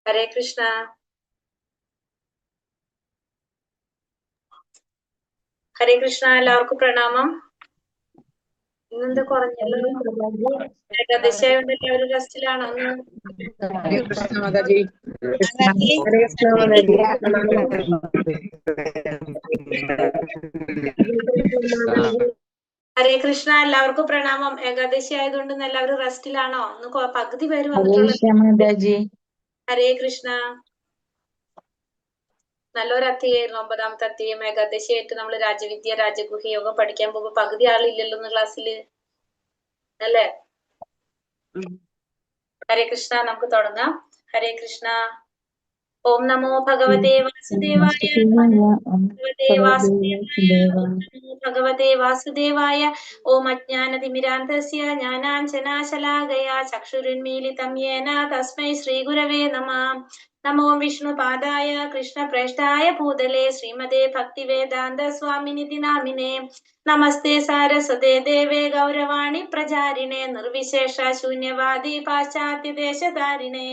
ഹരേ കൃഷ്ണ. ഹരേ കൃഷ്ണ. എല്ലാവർക്കും പ്രണാമം. ഇന്നെന്താ കുറഞ്ഞല്ലോ? ഏകാദശിയായോണ്ട് എല്ലാവരും റെസ്റ്റിലാണോ? ഒന്ന് ഹരേ കൃഷ്ണ. എല്ലാവർക്കും പ്രണാമം. ഏകാദശി ആയതുകൊണ്ട് എല്ലാവരും റെസ്റ്റിലാണോ? ഒന്ന് പകുതി പേര് വന്നിട്ടുള്ളൂ. ഹരേ കൃഷ്ണ. നല്ലൊരു അധ്യായിരുന്നു 9ാമത്തെ അധ്യായം. ഏകാദശിയായിട്ട് നമ്മൾ രാജവിദ്യ രാജഗുഹ്യ യോഗം പഠിക്കാൻ പോകുമ്പോ പകുതി ആളില്ലല്ലോ ഒന്ന് ക്ലാസ്സില്, അല്ലേ? ഹരേ കൃഷ്ണ. നമുക്ക് തുടങ്ങാം. ഹരേ കൃഷ്ണ. ഓം നമോ ഭഗവതേ വാസുദേവായ. ഭഗവതേ വാസുദേവായ. ഓം അജ്ഞാനതിമിരാന്തസ്യ ജ്ഞാനാഞ്ജനാശലാകയാ ചക്ഷുരുന്മീലിതം യേന തസ്മൈ ശ്രീഗുരവേ നമഃ. നമോ വിഷ്ണുപാദായ കൃഷ്ണപ്രേഷ്ഠായ ഭൂതലേ ശ്രീമതേ ഭക്തിവേദാന്ത സ്വാമിനിധി നാമിനേ. നമസ്തേ സാരസ്വതേ ദേവേ ഗൗരവാണി പ്രചാരിണേ നിർവിശേഷ ശൂന്യവാദി പാശ്ചാത്യദേശധാരിണേ.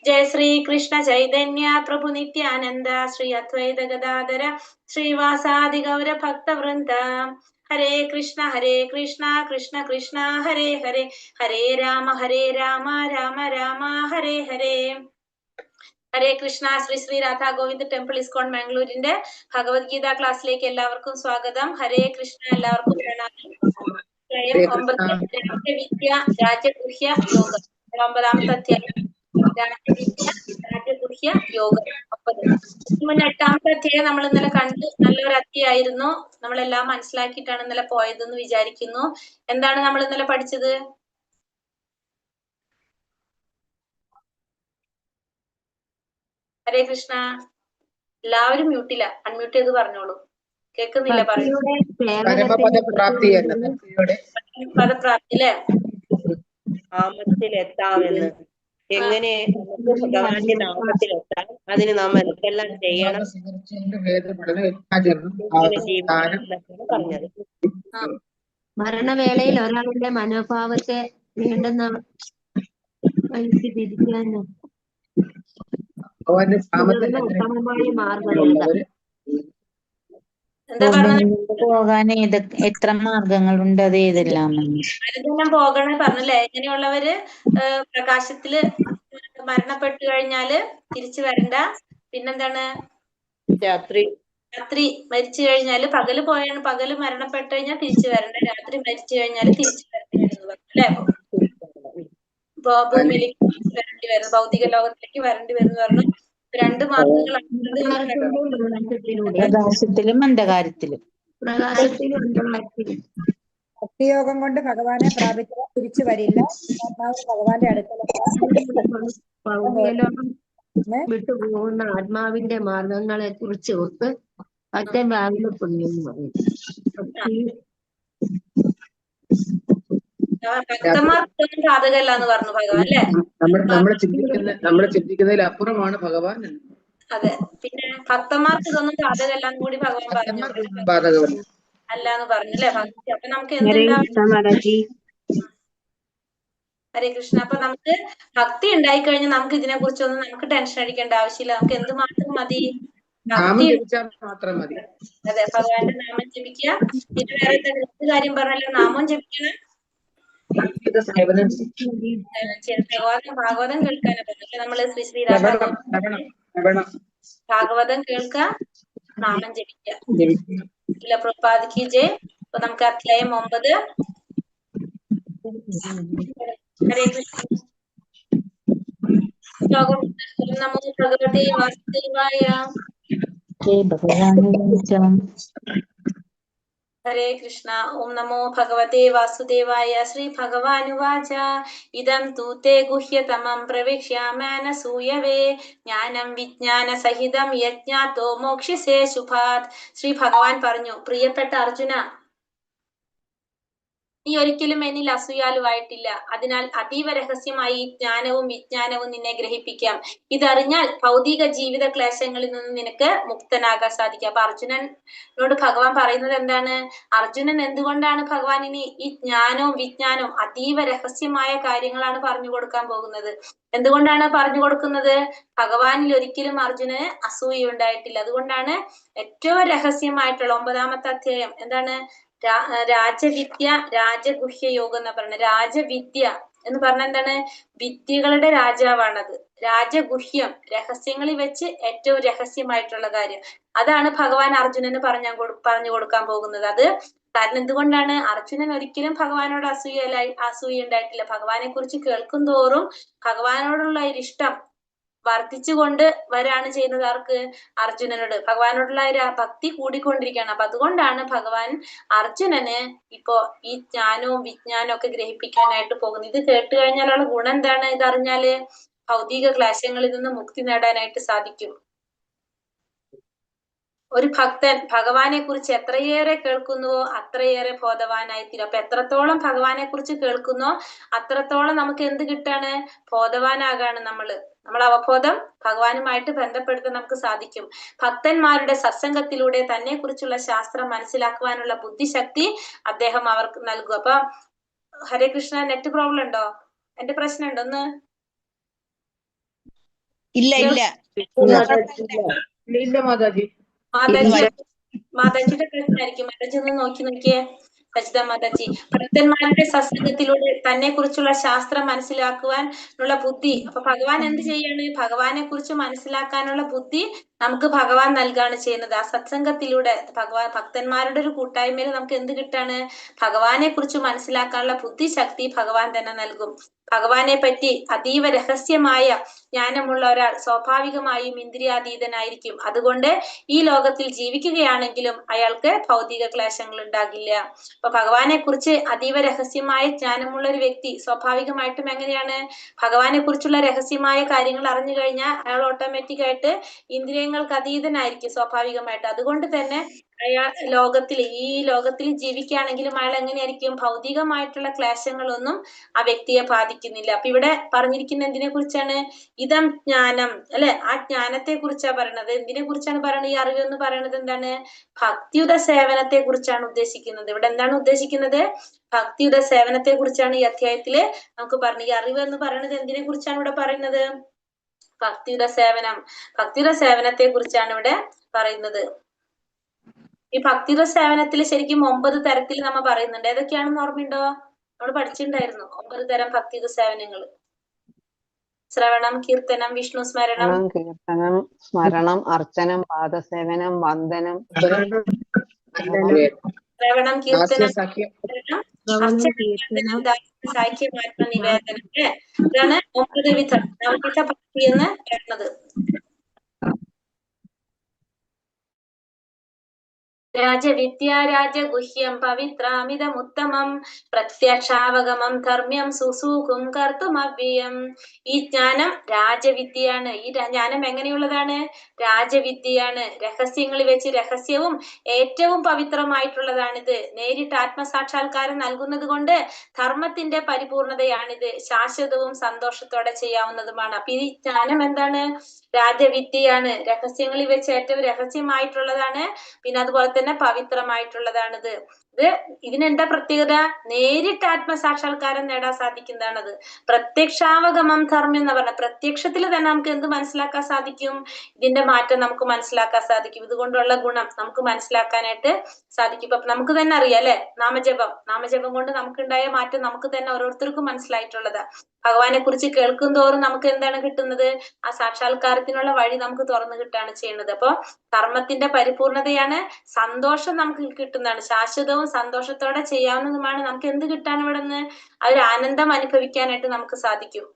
ജയ ശ്രീ കൃഷ്ണ ചൈതന്യ പ്രഭു നിത്യാനന്ദ ശ്രീ അദ്വൈത ഗദാധര ശ്രീവാസാദി ഗൗര ഭക്തവൃന്ദ. ഹരേ കൃഷ്ണ കൃഷ്ണ കൃഷ്ണ ഹരേ ഹരേ, ഹരേ രാമ രാമ രാമ ഹരേ ഹരേ. ഹരേ കൃഷ്ണ. ശ്രീ രാധാ ഗോവിന്ദ് ടെമ്പിൾ ഇസ്കോൺ മാംഗ്ലൂരിന്റെ ഭഗവത്ഗീത ക്ലാസ്സിലേക്ക് എല്ലാവർക്കും സ്വാഗതം. ഹരേ കൃഷ്ണ. എല്ലാവർക്കും പ്രണാമം. രാജവിദ്യ രാജഗുഹ്യ യോഗം 9ാമത്തെ അധ്യായം. രാജവിദ്യ രാജഗുഹ്യ യോഗം 9. 8ാമത്തെ അധ്യായം നമ്മൾ ഇന്നലെ കണ്ടു. നല്ലൊരു അധ്യായമായിരുന്നു. നമ്മളെല്ലാം മനസ്സിലാക്കിയിട്ടാണ് ഇന്നലെ പോയതെന്ന് വിചാരിക്കുന്നു. എന്താണ് നമ്മൾ ഇന്നലെ പഠിച്ചത്? ഹരേ കൃഷ്ണ. എല്ലാവരും മ്യൂട്ടില്ല, അൺമ്യൂട്ട് ചെയ്ത് പറഞ്ഞോളൂ. കേൾക്കുന്നില്ല പരമപദപ്രാപ്തി അല്ലേ? നാമത്തിലെത്താമെന്ന്. എങ്ങനെ നമുക്ക് ഭഗവാന്റെ നാമത്തിലെത്താം, അതിന് നാം എന്തെല്ലാം ചെയ്യണം പറഞ്ഞത്. മരണവേളയിൽ ഒരാളുടെ മനോഭാവത്തെ വേണ്ടുന്ന വഴിക്ക് തിരിക്കാനും ഉത്തമമായ മാർഗം പോകാൻ എത്ര മാർഗങ്ങളുണ്ട്? അത് ഏതെല്ലാം പോകണേ പറഞ്ഞല്ലേ? എങ്ങനെയുള്ളവര് പ്രകാശത്തില് മരണപ്പെട്ടു കഴിഞ്ഞാല് തിരിച്ചു വരണ്ട. പിന്നെന്താണ്? രാത്രി മരിച്ചു കഴിഞ്ഞാല് പകല് മരണപ്പെട്ടു കഴിഞ്ഞാൽ തിരിച്ചു വരണ്ട, രാത്രി മരിച്ചു കഴിഞ്ഞാല് തിരിച്ചു വരണ്ടെന്ന് പറഞ്ഞു അല്ലേ? ഭൂമിയിലേക്ക് വരേണ്ടി വരുന്നു, ഭൗതിക ലോകത്തിലേക്ക് വരേണ്ടി വരുന്നു പറഞ്ഞു. 2 മാർഗങ്ങളാണ്. പ്രകാശത്തിലും അന്ധകാരത്തിലും. ഭക്തിയോഗം കൊണ്ട് ഭഗവാനെ പ്രാപിച്ചാൽ തിരിച്ചു വരില്ല. ഭഗവാന്റെ അടുക്കൽ വിട്ടുപോകുന്ന ആത്മാവിന്റെ മാർഗങ്ങളെ കുറിച്ച് ഓർത്ത് അത്യന്താവിലെ പുണ്യം എന്ന് പറയും. ഭക്തന്മാർക്കൊന്നും സാധകമല്ല എന്ന് പറഞ്ഞു ഭഗവാൻ അല്ലേ? നമ്മൾ ചിന്തിക്കുന്നതിൽ അപ്പുറമാണ് ഭഗവാൻ. അതെ. പിന്നെ ഭക്തന്മാർക്ക് ഇതൊന്നും സാധകമല്ല എന്ന് കൂടി ഭഗവാൻ പറഞ്ഞു. അല്ല എന്ന് പറഞ്ഞു അല്ലെ ഭക്തി. അപ്പൊ നമുക്ക് എന്തുണ്ടാവും? ഹരേ കൃഷ്ണ. അപ്പൊ നമുക്ക് ഭക്തി ഉണ്ടായിക്കഴിഞ്ഞാൽ നമുക്ക് ഇതിനെ കുറിച്ചൊന്നും നമുക്ക് ടെൻഷൻ അടിക്കേണ്ട ആവശ്യമില്ല. നമുക്ക് എന്ത് മാത്രം മതി? ഭക്തി മാത്രം മതി. അതെ, ഭഗവാന്റെ നാമം ജപിക്കുക. പിന്നെ വേറെ എന്തെങ്കിലും കാര്യം പറഞ്ഞല്ലോ, നാമം ജപിക്കണം. ഭാഗവതം കേൾക്കാനാ പറഞ്ഞില്ല നമ്മള്. ശ്രീ രാധാ ഭാഗവതം കേൾക്കുക, നാമം ജപിക്കുക. ഇല്ല പ്രഭുപാദ് ജയ്. അപ്പൊ നമുക്ക് അധ്യായം 9. ഹരേ കൃഷ്ണ. ശ്ലോകം. നമോ ഭഗവതേ വാസുദേവായ. ഹരേ കൃഷ്ണ. ഓം നമോ ഭഗവതേ വാസുദേവായ. ശ്രീ ഭഗവാനുവാച ഇദം തു തേ ഗുഹ്യതമം പ്രവിക്ഷ്യാമ്യനസൂയവേ ജ്ഞാനം വിജ്ഞാന സഹിതം യജ്ഞാതോ മോക്ഷ്യസേ ശുഭാത്. ശ്രീ ഭഗവാൻ പറഞ്ഞു, പ്രിയപ്പെട്ട അർജുന, നീ ഒരിക്കലും എന്നിൽ അസൂയാലുവായിട്ടില്ല. അതിനാൽ അതീവ രഹസ്യമായി ഈ ജ്ഞാനവും വിജ്ഞാനവും നിന്നെ ഗ്രഹിപ്പിക്കാം. ഇതറിഞ്ഞാൽ ഭൗതിക ജീവിത ക്ലേശങ്ങളിൽ നിന്ന് നിനക്ക് മുക്തനാകാൻ സാധിക്കും. അപ്പൊ അർജുനനോട് ഭഗവാൻ പറയുന്നത് എന്താണ്? അർജുനൻ എന്തുകൊണ്ടാണ് ഭഗവാനിന് ഈ ജ്ഞാനവും വിജ്ഞാനവും അതീവ രഹസ്യമായ കാര്യങ്ങളാണ് പറഞ്ഞു കൊടുക്കാൻ പോകുന്നത്? എന്തുകൊണ്ടാണ് പറഞ്ഞു കൊടുക്കുന്നത്? ഭഗവാനിൽ ഒരിക്കലും അർജുനന് അസൂയ ഉണ്ടായിട്ടില്ല. അതുകൊണ്ടാണ് ഏറ്റവും രഹസ്യമായിട്ടുള്ള 9ാമത്തെ അധ്യായം എന്താണ്? രാജവിദ്യ രാജഗുഹ്യ യോഗം എന്ന് പറയുന്നത്. രാജവിദ്യ എന്ന് പറഞ്ഞാൽ എന്താണ്? വിദ്യകളുടെ രാജാവാണത്. രാജഗുഹ്യം, രഹസ്യങ്ങളിൽ വെച്ച് ഏറ്റവും രഹസ്യമായിട്ടുള്ള കാര്യം. അതാണ് ഭഗവാൻ അർജുനന് പറഞ്ഞു കൊടുക്കാൻ പോകുന്നത്. അത് കാരണം എന്തുകൊണ്ടാണ്? അർജുനൻ ഒരിക്കലും ഭഗവാനോട് അസൂയ ഉണ്ടായിട്ടില്ല. ഭഗവാനെ കുറിച്ച് കേൾക്കും തോറും ഭഗവാനോടുള്ള ഒരു ഇഷ്ടം വർദ്ധിച്ചുകൊണ്ട് വരാണ് ചെയ്യുന്നത്. ആർക്ക്? അർജുനനോട് ഭഗവാനോടുള്ള ഭക്തി കൂടിക്കൊണ്ടിരിക്കുകയാണ്. അപ്പൊ അതുകൊണ്ടാണ് ഭഗവാൻ അർജുനന് ഇപ്പോ ഈ ജ്ഞാനവും വിജ്ഞാനവും ഒക്കെ ഗ്രഹിപ്പിക്കാനായിട്ട് പോകുന്നത്. ഇത് കേട്ട് കഴിഞ്ഞാലുള്ള ഗുണം എന്താണ്? ഇതറിഞ്ഞാല് ഭൗതിക ക്ലേശങ്ങളിൽ നിന്ന് മുക്തി നേടാനായിട്ട് സാധിക്കും. ഒരു ഭക്തൻ ഭഗവാനെ കുറിച്ച് എത്രയേറെ കേൾക്കുന്നുവോ അത്രയേറെ ബോധവാനായി തീരും. അപ്പൊ എത്രത്തോളം ഭഗവാനെ കുറിച്ച് കേൾക്കുന്നോ അത്രത്തോളം നമുക്ക് എന്ത് കിട്ടാണ്? ബോധവാനാകാണ് നമ്മൾ അവബോധം ഭഗവാനുമായിട്ട് ബന്ധപ്പെടുത്താൻ നമുക്ക് സാധിക്കും. ഭക്തന്മാരുടെ സത്സംഗത്തിലൂടെ തന്നെ കുറിച്ചുള്ള ശാസ്ത്രം മനസ്സിലാക്കുവാനുള്ള ബുദ്ധിശക്തി അദ്ദേഹം അവർക്ക് നൽകും. അപ്പൊ ഹരേ കൃഷ്ണ, നെറ്റ് പ്രോബ്ലം ഉണ്ടോ? എന്റെ പ്രശ്നം ഉണ്ടോ? ഒന്ന് ഇല്ല മാതാജി. മാതാജിയുടെ പ്രശ്നമായിരിക്കും. മാതാജി ഒന്ന് നോക്കിയേ. സജിത മാതാജി, ഭക്തന്മാരുടെ സത്സംഗത്തിലൂടെ തന്നെ കുറിച്ചുള്ള ശാസ്ത്രം മനസ്സിലാക്കുവാൻ ഉള്ള ബുദ്ധി. അപ്പൊ ഭഗവാൻ എന്ത് ചെയ്യാണ്? ഭഗവാനെ കുറിച്ച് മനസ്സിലാക്കാനുള്ള ബുദ്ധി നമുക്ക് ഭഗവാൻ നൽകാണ് ചെയ്യുന്നത്. ആ സത്സംഗത്തിലൂടെ ഭക്തന്മാരുടെ ഒരു കൂട്ടായ്മയിൽ നമുക്ക് എന്ത് കിട്ടാണ്? ഭഗവാനെ കുറിച്ച് മനസ്സിലാക്കാനുള്ള ബുദ്ധിശക്തി ഭഗവാൻ തന്നെ നൽകും. ഭഗവാനെ പറ്റി അതീവ രഹസ്യമായ ജ്ഞാനമുള്ള ഒരാൾ സ്വാഭാവികമായും ഇന്ദ്രിയാതീതനായിരിക്കും. അതുകൊണ്ട് ഈ ലോകത്തിൽ ജീവിക്കുകയാണെങ്കിലും അയാൾക്ക് ഭൗതിക ക്ലേശങ്ങൾ ഉണ്ടാകില്ല. അപ്പൊ ഭഗവാനെ കുറിച്ച് അതീവ രഹസ്യമായ ജ്ഞാനമുള്ള ഒരു വ്യക്തി സ്വാഭാവികമായിട്ടും എങ്ങനെയാണ്? ഭഗവാനെ കുറിച്ചുള്ള രഹസ്യമായ കാര്യങ്ങൾ അറിഞ്ഞു കഴിഞ്ഞാൽ അയാൾ ഓട്ടോമാറ്റിക് ആയിട്ട് ഇന്ദ്രിയങ്ങൾക്ക് അതീതനായിരിക്കും സ്വാഭാവികമായിട്ട്. അതുകൊണ്ട് തന്നെ അയാൾ ഈ ലോകത്തിൽ ജീവിക്കുകയാണെങ്കിലും അയാൾ എങ്ങനെയായിരിക്കും? ഭൗതികമായിട്ടുള്ള ക്ലേശങ്ങളൊന്നും ആ വ്യക്തിയെ ബാധിക്കുന്നില്ല. അപ്പൊ ഇവിടെ പറഞ്ഞിരിക്കുന്ന എന്തിനെ കുറിച്ചാണ്? ഇതം ജ്ഞാനം, അല്ലെ? ആ ജ്ഞാനത്തെ കുറിച്ചാ പറയണത്. എന്തിനെ കുറിച്ചാണ് പറയണത്? ഈ അറിവ് എന്ന് പറയുന്നത് എന്താണ്? ഭക്തിയുത സേവനത്തെ കുറിച്ചാണ് ഉദ്ദേശിക്കുന്നത്. ഇവിടെ എന്താണ് ഉദ്ദേശിക്കുന്നത്? ഭക്തിയുത സേവനത്തെ കുറിച്ചാണ് ഈ അധ്യായത്തില് നമുക്ക് പറഞ്ഞത്. ഈ അറിവ് എന്ന് പറയുന്നത് എന്തിനെ കുറിച്ചാണ് ഇവിടെ പറയുന്നത്? ഭക്തിയുത സേവനത്തെ കുറിച്ചാണ് ഇവിടെ പറയുന്നത്. ഈ ഭക്തിയുത സേവനത്തിൽ ശരിക്കും 9 തരത്തിൽ നമ്മൾ പറയുന്നുണ്ട്. ഏതൊക്കെയാണെന്ന് ഓർമ്മയുണ്ടോ? നമ്മൾ പഠിച്ചിട്ടുണ്ടായിരുന്നു 9 തരം ഭക്തിയുത സേവനങ്ങൾ. ശ്രവണം, കീർത്തനം, വിഷ്ണു സ്മരണം, സ്മരണം, അർച്ചനം, പാദസേവനം, വന്ദനം, ശ്രവണം, കീർത്തനം, സാഖ്യമാത്മ നിവേദനം. ഇതാണ് 9 വിധ ഭക്തി എന്ന് പറയുന്നത്. രാജവിദ്യ രാജഗുഹ്യം പവിത്രാമിതമുത്തമം പ്രത്യക്ഷാവഗമം ധർമ്മ്യം സുസൂഖും കർത്തുമവ്യയം. ഈ ജ്ഞാനം രാജവിദ്യയാണ്. ഈ ജ്ഞാനം എങ്ങനെയുള്ളതാണ്? രാജവിദ്യയാണ്. രഹസ്യങ്ങളിൽ വെച്ച് രഹസ്യവും ഏറ്റവും പവിത്രമായിട്ടുള്ളതാണിത്. നേരിട്ട് ആത്മസാക്ഷാത്കാരം നൽകുന്നത് കൊണ്ട് ധർമ്മത്തിന്റെ പരിപൂർണതയാണിത്. ശാശ്വതവും സന്തോഷത്തോടെ ചെയ്യാവുന്നതുമാണ്. അപ്പൊ ഈ ജ്ഞാനം എന്താണ്? രാജവിദ്യയാണ്. രഹസ്യങ്ങളിൽ വെച്ച് ഏറ്റവും രഹസ്യമായിട്ടുള്ളതാണ്. പിന്നെ അതുപോലെ തന്നെ പവിത്രമായിട്ടുള്ളതാണിത്. ഇതിനെന്താ പ്രത്യേകത? നേരിട്ട് ആത്മസാക്ഷാത്കാരം നേടാൻ സാധിക്കുന്നതാണത്. പ്രത്യക്ഷാവഗമം ധർമ്മം എന്ന് പറഞ്ഞ പ്രത്യക്ഷത്തിൽ തന്നെ നമുക്ക് എന്ത് മനസ്സിലാക്കാൻ സാധിക്കും? ഇതിന്റെ മാറ്റം നമുക്ക് മനസ്സിലാക്കാൻ സാധിക്കും. ഇതുകൊണ്ടുള്ള ഗുണം നമുക്ക് മനസ്സിലാക്കാനായിട്ട് സാധിക്കും. ഇപ്പൊ നമുക്ക് തന്നെ അറിയാം, അല്ലെ? നാമജപം കൊണ്ട് നമുക്കുണ്ടായ മാറ്റം നമുക്ക് തന്നെ ഓരോരുത്തർക്കും മനസ്സിലായിട്ടുള്ളതാ. ഭഗവാനെ കുറിച്ച് കേൾക്കും തോറും നമുക്ക് എന്താണ് കിട്ടുന്നത്? ആ സാക്ഷാത്കാരത്തിനുള്ള വഴി നമുക്ക് തുറന്നു കിട്ടാണ് ചെയ്യുന്നത്. അപ്പൊ കർമ്മത്തിന്റെ പരിപൂർണതയാണ്. സന്തോഷം നമുക്ക് കിട്ടുന്നതാണ്. ശാശ്വതവും സന്തോഷത്തോടെ ചെയ്യാവുന്നതുമാണ്. നമുക്ക് എന്ത് കിട്ടാൻ ഇവിടെ നിന്ന്? ആ ഒരു ആനന്ദം അനുഭവിക്കാനായിട്ട് നമുക്ക് സാധിക്കും.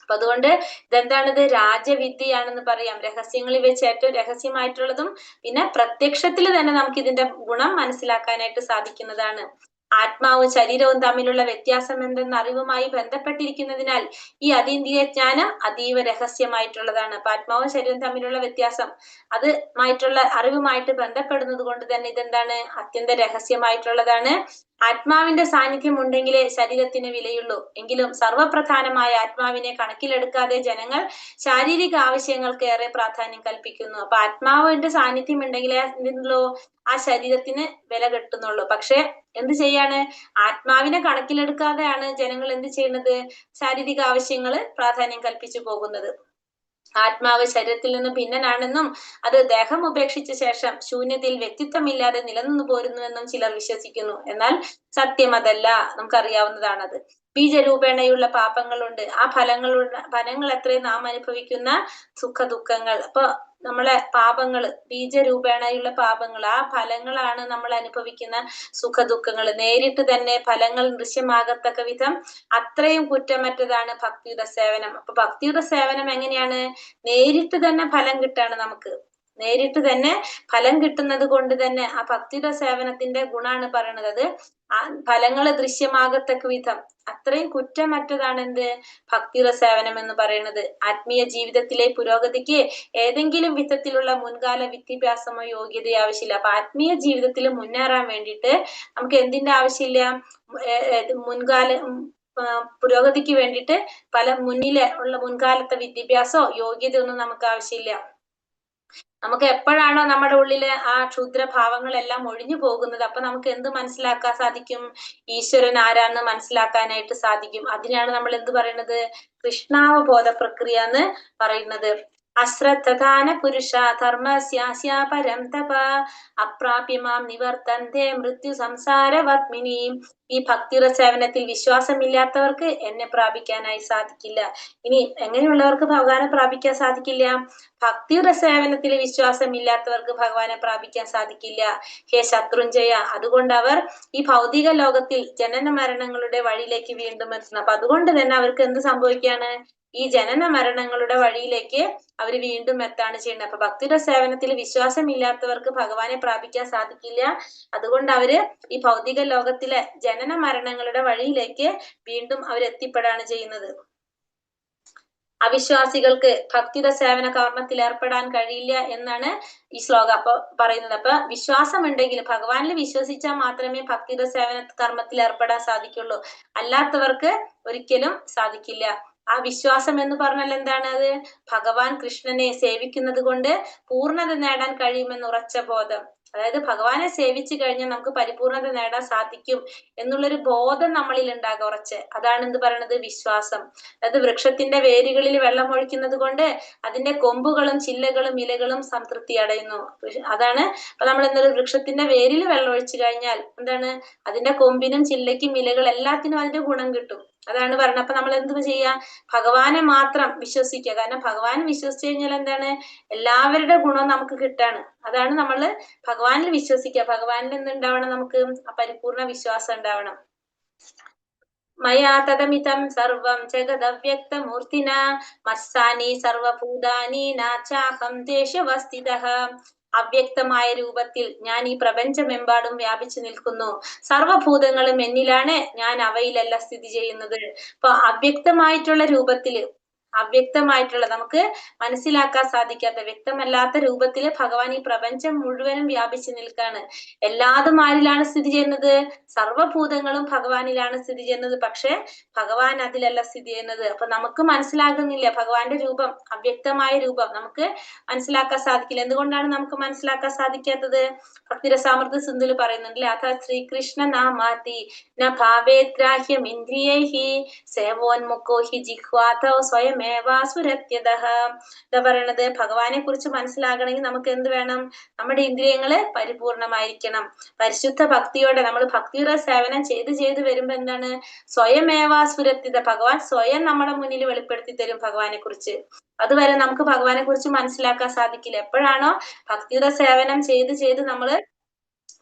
അപ്പൊ അതുകൊണ്ട് ഇതെന്താണിത്? രാജവിദ്യയാണെന്ന് പറയാം. രഹസ്യങ്ങളിൽ വെച്ച് ഏറ്റവും രഹസ്യമായിട്ടുള്ളതും പിന്നെ പ്രത്യക്ഷത്തിൽ തന്നെ നമുക്ക് ഇതിന്റെ ഗുണം മനസ്സിലാക്കാനായിട്ട് സാധിക്കുന്നതാണ്. ആത്മാവും ശരീരവും തമ്മിലുള്ള വ്യത്യാസം എന്തെന്ന അറിവുമായി ബന്ധപ്പെട്ടിരിക്കുന്നതിനാൽ ഈ അതീന്ദ്രിയ ജ്ഞാനം അതീവ രഹസ്യമായിട്ടുള്ളതാണ്. അപ്പൊ ആത്മാവും ശരീരവും തമ്മിലുള്ള വ്യത്യാസം അതുമായിട്ടുള്ള അറിവുമായിട്ട് ബന്ധപ്പെടുന്നത് കൊണ്ട് തന്നെ ഇതെന്താണ്? അത്യന്തം രഹസ്യമായിട്ടുള്ളതാണ്. ആത്മാവിന്റെ സാന്നിധ്യം ഉണ്ടെങ്കിലേ ശരീരത്തിന് വിലയുള്ളൂ. എങ്കിലും സർവപ്രധാനമായ ആത്മാവിനെ കണക്കിലെടുക്കാതെ ജനങ്ങൾ ശാരീരിക ആവശ്യങ്ങൾക്ക് ഏറെ പ്രാധാന്യം കൽപ്പിക്കുന്നു. അപ്പൊ ആത്മാവിന്റെ സാന്നിധ്യം ഉണ്ടെങ്കിലേ എന്തുള്ളൂ, ആ ശരീരത്തിന് വില കിട്ടുന്നുള്ളൂ. പക്ഷെ എന്ത് ചെയ്യാണ്, ആത്മാവിനെ കണക്കിലെടുക്കാതെയാണ് ജനങ്ങൾ എന്ത് ചെയ്യുന്നത്, ശാരീരിക ആവശ്യങ്ങള് പ്രാധാന്യം കൽപ്പിച്ചു പോകുന്നത്. ആത്മാവ് ശരീരത്തിൽ നിന്ന് ഭിന്നനാണെന്നും അത് ദേഹം ഉപേക്ഷിച്ച ശേഷം ശൂന്യതയിൽ വ്യക്തിത്വമില്ലാതെ നിലനിന്നു പോരുന്നുവെന്നും ചിലർ വിശ്വസിക്കുന്നു. എന്നാൽ സത്യം അതല്ല, നമുക്കറിയാവുന്നതാണത്. ബീജരൂപേണയുള്ള പാപങ്ങളുണ്ട്. ആ ഫലങ്ങൾ എത്രയും നാം അനുഭവിക്കുന്ന സുഖ ദുഃഖങ്ങൾ. അപ്പൊ നമ്മളെ പാപങ്ങള്, ബീജരൂപേണയുള്ള പാപങ്ങൾ, ആ ഫലങ്ങളാണ് നമ്മൾ അനുഭവിക്കുന്ന സുഖ ദുഃഖങ്ങൾ. നേരിട്ട് തന്നെ ഫലങ്ങൾ ദൃശ്യമാകത്തക്ക വിധം അത്രയും കുറ്റമറ്റതാണ് ഭക്തിയുടെ സേവനം. അപ്പൊ ഭക്തിയുടെ സേവനം എങ്ങനെയാണ്, നേരിട്ട് തന്നെ ഫലം കിട്ടാണ്. നമുക്ക് നേരിട്ട് തന്നെ ഫലം കിട്ടുന്നത് കൊണ്ട് തന്നെ ആ ഭക്തിയുടെ സേവനത്തിന്റെ ഗുണാണ് പറയണത്. അത് ആ ഫലങ്ങള് ദൃശ്യമാകത്തക്ക വിധം അത്രയും കുറ്റമറ്റതാണ് എന്ത്, ഭക്തിയുടെ സേവനം എന്ന് പറയുന്നത്. ആത്മീയ ജീവിതത്തിലെ പുരോഗതിക്ക് ഏതെങ്കിലും വിധത്തിലുള്ള മുൻകാല വിദ്യാഭ്യാസമോ യോഗ്യതയോ ആവശ്യമില്ല. അപ്പൊ ആത്മീയ ജീവിതത്തിൽ മുന്നേറാൻ വേണ്ടിയിട്ട് നമുക്ക് എന്തിന്റെ ആവശ്യമില്ല, മുൻകാല പുരോഗതിക്ക് വേണ്ടിയിട്ട് മുന്നിലെ ഉള്ള മുൻകാലത്തെ വിദ്യാഭ്യാസമോ യോഗ്യതയോ ഒന്നും നമുക്ക് ആവശ്യമില്ല. നമുക്ക് എപ്പോഴാണോ നമ്മുടെ ഉള്ളില് ആ ക്ഷുദ്രഭാവങ്ങളെല്ലാം ഒഴിഞ്ഞു പോകുന്നത്, അപ്പൊ നമുക്ക് എന്ത് മനസ്സിലാക്കാൻ സാധിക്കും, ഈശ്വരൻ ആരാന്ന് മനസ്സിലാക്കാനായിട്ട് സാധിക്കും. അതിനാണ് നമ്മൾ എന്ത് പറയുന്നത്, കൃഷ്ണാവബോധ പ്രക്രിയ എന്ന് പറയുന്നത്. അശ്രദ്ധാന പുരുഷ ധർമ്മസ്യാസ്യ പരം തപ അപ്രാപ്യമാം നിവർത്തന്തേ മൃത്യു സംസാരവർമിനി. ഈ ഭക്തിയുടെ സേവനത്തിൽ വിശ്വാസമില്ലാത്തവർക്ക് എന്നെ പ്രാപിക്കാനായി സാധിക്കില്ല. ഇനി എങ്ങനെയുള്ളവർക്ക് ഭഗവാനെ പ്രാപിക്കാൻ സാധിക്കില്ല, ഭക്തിയുടെ സേവനത്തിൽ വിശ്വാസമില്ലാത്തവർക്ക് ഭഗവാനെ പ്രാപിക്കാൻ സാധിക്കില്ല. ഹേ ശത്രുഞ്ജയ, അതുകൊണ്ട് അവർ ഈ ഭൗതിക ലോകത്തിൽ ജനന മരണങ്ങളുടെ വഴിയിലേക്ക് വീണ്ടും എത്തുന്നു. അപ്പൊ അതുകൊണ്ട് തന്നെ അവർക്ക് എന്ത് സംഭവിക്കാണ്, ഈ ജനന മരണങ്ങളുടെ വഴിയിലേക്ക് അവർ വീണ്ടും എത്താണ് ചെയ്യുന്നത്. അപ്പൊ ഭക്തിയുടെ സേവനത്തിൽ വിശ്വാസമില്ലാത്തവർക്ക് ഭഗവാനെ പ്രാപിക്കാൻ സാധിക്കില്ല. അതുകൊണ്ട് അവര് ഈ ഭൗതിക ലോകത്തിലെ ജനന മരണങ്ങളുടെ വഴിയിലേക്ക് വീണ്ടും അവരെത്തിപ്പെടാണ് ചെയ്യുന്നത്. അവിശ്വാസികൾക്ക് ഭക്തിയുടെ സേവന കർമ്മത്തിൽ ഏർപ്പെടാൻ കഴിയില്ല എന്നാണ് ഈ ശ്ലോകം അപ്പൊ പറയുന്നത്. അപ്പൊ വിശ്വാസം ഉണ്ടെങ്കിൽ, ഭഗവാനിൽ വിശ്വസിച്ചാൽ മാത്രമേ ഭക്തിയുടെ സേവന കർമ്മത്തിൽ ഏർപ്പെടാൻ സാധിക്കുള്ളൂ. അല്ലാത്തവർക്ക് ഒരിക്കലും സാധിക്കില്ല. ആ വിശ്വാസം എന്ന് പറഞ്ഞാൽ എന്താണ്, അത് ഭഗവാൻ കൃഷ്ണനെ സേവിക്കുന്നത് കൊണ്ട് പൂർണ്ണത നേടാൻ കഴിയുമെന്ന് ഉറച്ച ബോധം. അതായത് ഭഗവാനെ സേവിച്ചു കഴിഞ്ഞാൽ നമുക്ക് പരിപൂർണത നേടാൻ സാധിക്കും എന്നുള്ളൊരു ബോധം നമ്മളിൽ ഉണ്ടാകുക ഉറച്ച്. അതാണ് എന്ത് പറയണത്, വിശ്വാസം. അതായത് വൃക്ഷത്തിന്റെ വേരുകളിൽ വെള്ളം ഒഴിക്കുന്നത് കൊണ്ട് അതിന്റെ കൊമ്പുകളും ചില്ലകളും ഇലകളും സംതൃപ്തി അടയുന്നു. അതാണ് ഇപ്പൊ നമ്മൾ എന്തൊരു വൃക്ഷത്തിന്റെ വേരിൽ വെള്ളം ഒഴിച്ചു കഴിഞ്ഞാൽ എന്താണ്, അതിന്റെ കൊമ്പിനും ചില്ലയ്ക്കും ഇലകൾ എല്ലാത്തിനും അതിന്റെ ഗുണം കിട്ടും. അതാണ് പറയുന്നത്. അപ്പൊ നമ്മൾ എന്ത് ചെയ്യാ, ഭഗവാനെ മാത്രം വിശ്വസിക്കുക. കാരണം ഭഗവാൻ വിശ്വസിച്ചു കഴിഞ്ഞാൽ എന്താണ്, എല്ലാവരുടെ ഗുണവും നമുക്ക് കിട്ടാണ്. അതാണ് നമ്മള് ഭഗവാനിൽ വിശ്വസിക്കുക. ഭഗവാനിൽ എന്തുണ്ടാവണം, നമുക്ക് ആ പരിപൂർണ വിശ്വാസം ഉണ്ടാവണം. മയാ തദമിതം സർവം ജഗദവ്യക്തമൂർത്തിന മസ്സാനി സർവഭൂതാനി നാചാഹം ദേശവസ്ഥിതഃ. അവ്യക്തമായ രൂപത്തിൽ ഞാൻ ഈ പ്രപഞ്ചമെമ്പാടും വ്യാപിച്ചു നിൽക്കുന്നു. സർവഭൂതങ്ങളും എന്നിലാണ്, ഞാൻ അവയിലല്ല സ്ഥിതി ചെയ്യുന്നത്. അപ്പൊ അവ്യക്തമായിട്ടുള്ള രൂപത്തില്, അവ്യക്തമായിട്ടുള്ള നമുക്ക് മനസ്സിലാക്കാൻ സാധിക്കാത്ത വ്യക്തമല്ലാത്ത രൂപത്തില് ഭഗവാൻ ഈ പ്രപഞ്ചം മുഴുവനും വ്യാപിച്ചു നിൽക്കാണ്. എല്ലാതും ആരിലാണ് സ്ഥിതി ചെയ്യുന്നത്, സർവഭൂതങ്ങളും ഭഗവാനിലാണ് സ്ഥിതി ചെയ്യുന്നത്. പക്ഷെ ഭഗവാൻ അതിലല്ല സ്ഥിതി ചെയ്യുന്നത്. അപ്പൊ നമുക്ക് മനസ്സിലാകുന്നില്ല ഭഗവാന്റെ രൂപം, അവ്യക്തമായ രൂപം നമുക്ക് മനസ്സിലാക്കാൻ സാധിക്കില്ല. എന്തുകൊണ്ടാണ് നമുക്ക് മനസ്സിലാക്കാൻ സാധിക്കാത്തത്, ഭക്തിരസാമൃത സിന്ധുവിൽ പറയുന്നുണ്ടല്ലേ, അഥ ശ്രീകൃഷ്ണ നാമാതി ന ഭാവേദ്രാഹ്യം ഇന്ദ്രിയൈഹി സേവോന്മുഖോ ഹി ജിഹ്വാതോ സ്വയമേവാസുരത്യതഃ. എന്താ പറയണത്, ഭഗവാനെ കുറിച്ച് മനസ്സിലാകണമെങ്കിൽ നമുക്ക് എന്ത് വേണം, നമ്മുടെ ഇന്ദ്രിയങ്ങള് പരിപൂർണമായിരിക്കണം. പരിശുദ്ധ ഭക്തിയോടെ നമ്മൾ ഭക്തിയുടെ സേവനം ചെയ്ത് വരുമ്പോ എന്താണ്, സ്വയമേവാസുരത്യത, ഭഗവാൻ സ്വയം നമ്മുടെ മുന്നിൽ വെളിപ്പെടുത്തി തരും ഭഗവാനെ കുറിച്ച്. അതുവരെ നമുക്ക് ഭഗവാനെ കുറിച്ച് മനസ്സിലാക്കാൻ സാധിക്കില്ല. എപ്പോഴാണോ ഭക്തിയുടെ സേവനം ചെയ്ത് നമ്മള്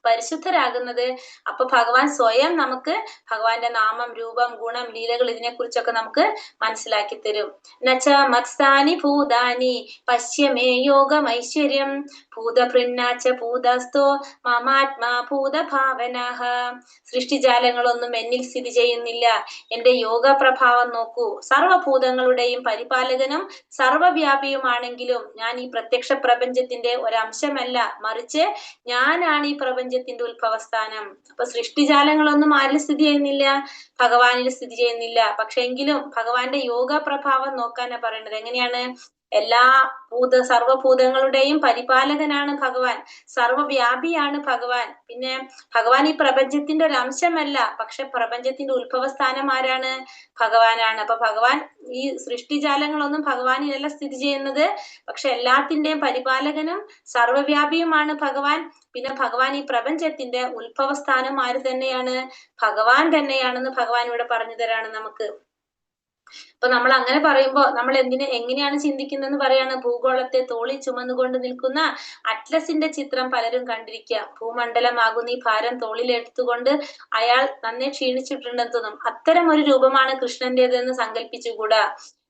പരിശുദ്ധരാകുന്നത്, അപ്പൊ ഭഗവാൻ സ്വയം നമുക്ക് ഭഗവാന്റെ നാമം, രൂപം, ഗുണം, ലീലകൾ ഇതിനെ കുറിച്ചൊക്കെ നമുക്ക് മനസ്സിലാക്കി തരും. നച്ച മത്സാനി ഭൂതാനി പശ്യമേ യോഗമൈശ്വര്യം ഭൂതഭൃന്നാച്ച ഭൂതസ്ഥോ മമാത്മാ ഭൂതഭാവനഃ. സൃഷ്ടിജാലങ്ങളൊന്നും എന്നിൽ സ്ഥിതി ചെയ്യുന്നില്ല, എന്റെ യോഗ പ്രഭാവം നോക്കൂ. സർവഭൂതങ്ങളുടെയും പരിപാലകനും സർവവ്യാപിയുമാണെങ്കിലും ഞാൻ ഈ പ്രത്യക്ഷ പ്രപഞ്ചത്തിന്റെ ഒരംശമല്ല, മറിച്ച് ഞാനാണ് ഈ പ്രപഞ്ച പ്രപഞ്ചത്തിന്റെ ഉത്ഭവസ്ഥാനം. അപ്പൊ സൃഷ്ടിജാലങ്ങളൊന്നും ആരിൽ സ്ഥിതി ചെയ്യുന്നില്ല? ഭഗവാനിൽ സ്ഥിതി ചെയ്യുന്നില്ല. പക്ഷെ എങ്കിലും ഭഗവാന്റെ യോഗ പ്രഭാവം നോക്കാനാ പറയുന്നത്. എങ്ങനെയാണ്? എല്ലാ സർവഭൂതങ്ങളുടെയും പരിപാലകനാണ് ഭഗവാൻ, സർവവ്യാപിയാണ് ഭഗവാൻ. പിന്നെ ഭഗവാൻ ഈ പ്രപഞ്ചത്തിന്റെ ഒരു അംശമല്ല, പക്ഷെ പ്രപഞ്ചത്തിന്റെ ഉത്ഭവസ്ഥാനം ആരാണ്? ഭഗവാനാണ്. അപ്പൊ ഭഗവാൻ ഈ സൃഷ്ടിജാലങ്ങളൊന്നും ഭഗവാനിലല്ല സ്ഥിതി ചെയ്യുന്നത്, പക്ഷെ എല്ലാത്തിന്റെയും പരിപാലകനും സർവവ്യാപിയുമാണ് ഭഗവാൻ. പിന്നെ ഭഗവാൻ ഈ പ്രപഞ്ചത്തിന്റെ ഉത്ഭവസ്ഥാനം ആര് തന്നെയാണ്? ഭഗവാൻ തന്നെയാണെന്ന് ഭഗവാൻ ഇവിടെ പറഞ്ഞു തരാണ് നമുക്ക്. അപ്പൊ നമ്മൾ അങ്ങനെ പറയുമ്പോ നമ്മൾ എങ്ങനെയാണ് ചിന്തിക്കുന്നതെന്ന് പറയാണ്. ഭൂഗോളത്തെ തോളിൽ ചുമന്നുകൊണ്ട് നിൽക്കുന്ന അറ്റ്ലസിന്റെ ചിത്രം പലരും കണ്ടിരിക്കുക. ഭൂമണ്ഡലമാകുന്ന ഈ ഭാരം തോളിൽ എടുത്തുകൊണ്ട് അയാൾ നന്നെ ക്ഷീണിച്ചിട്ടുണ്ടെന്ന് തോന്നും. അത്തരം ഒരു രൂപമാണ് കൃഷ്ണന്റേതെന്ന് സങ്കല്പിച്ചുകൂടാ.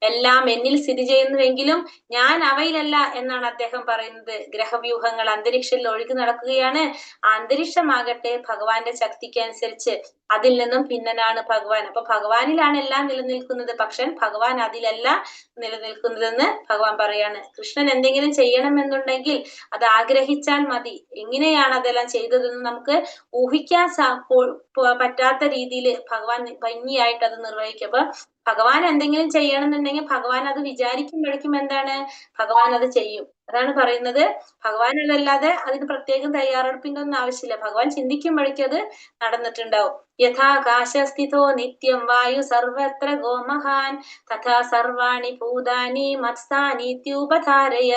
എല്ലാം എന്നിൽ സ്ഥിതി ചെയ്യുന്നുവെങ്കിലും ഞാൻ അവയിലല്ല എന്നാണ് അദ്ദേഹം പറയുന്നത്. ഗ്രഹവ്യൂഹങ്ങൾ അന്തരീക്ഷത്തിൽ ഒഴുകി നടക്കുകയാണ്. ആ അന്തരീക്ഷമാകട്ടെ ഭഗവാന്റെ ശക്തിക്ക് അനുസരിച്ച് അതിൽ നിന്നും ഭിന്നനാണ് ഭഗവാൻ. അപ്പൊ ഭഗവാനിലാണ് എല്ലാം നിലനിൽക്കുന്നത്, പക്ഷെ ഭഗവാൻ അതിലല്ല നിലനിൽക്കുന്നതെന്ന് ഭഗവാൻ പറയാണ്. കൃഷ്ണൻ എന്തെങ്കിലും ചെയ്യണമെന്നുണ്ടെങ്കിൽ അത് ആഗ്രഹിച്ചാൽ മതി. എങ്ങനെയാണ് അതെല്ലാം ചെയ്തതെന്ന് നമുക്ക് ഊഹിക്കാൻ പറ്റാത്ത രീതിയിൽ ഭഗവാൻ ഭംഗിയായിട്ട് അത് നിർവഹിക്കും. അപ്പൊ ഭഗവാൻ എന്തെങ്കിലും ചെയ്യണമെന്നുണ്ടെങ്കിൽ ഭഗവാൻ അത് വിചാരിക്കുമ്പോഴേക്കും എന്താണ്? ഭഗവാൻ അത് ചെയ്യും. അതാണ് പറയുന്നത്. ഭഗവാൻ അതല്ലാതെ അതിന് പ്രത്യേകം തയ്യാറെടുപ്പിന്റെ ഒന്നും ആവശ്യമില്ല. ഭഗവാൻ ചിന്തിക്കുമ്പോഴേക്കും അത് നടന്നിട്ടുണ്ടാവും. യഥാകാശസ്ഥിതോ നിത്യം വായു സർവത്ര ഗോമഹാൻ തഥാ സർവാണി ഭൂതാനി മത്സാനീത്യുപധാരയ.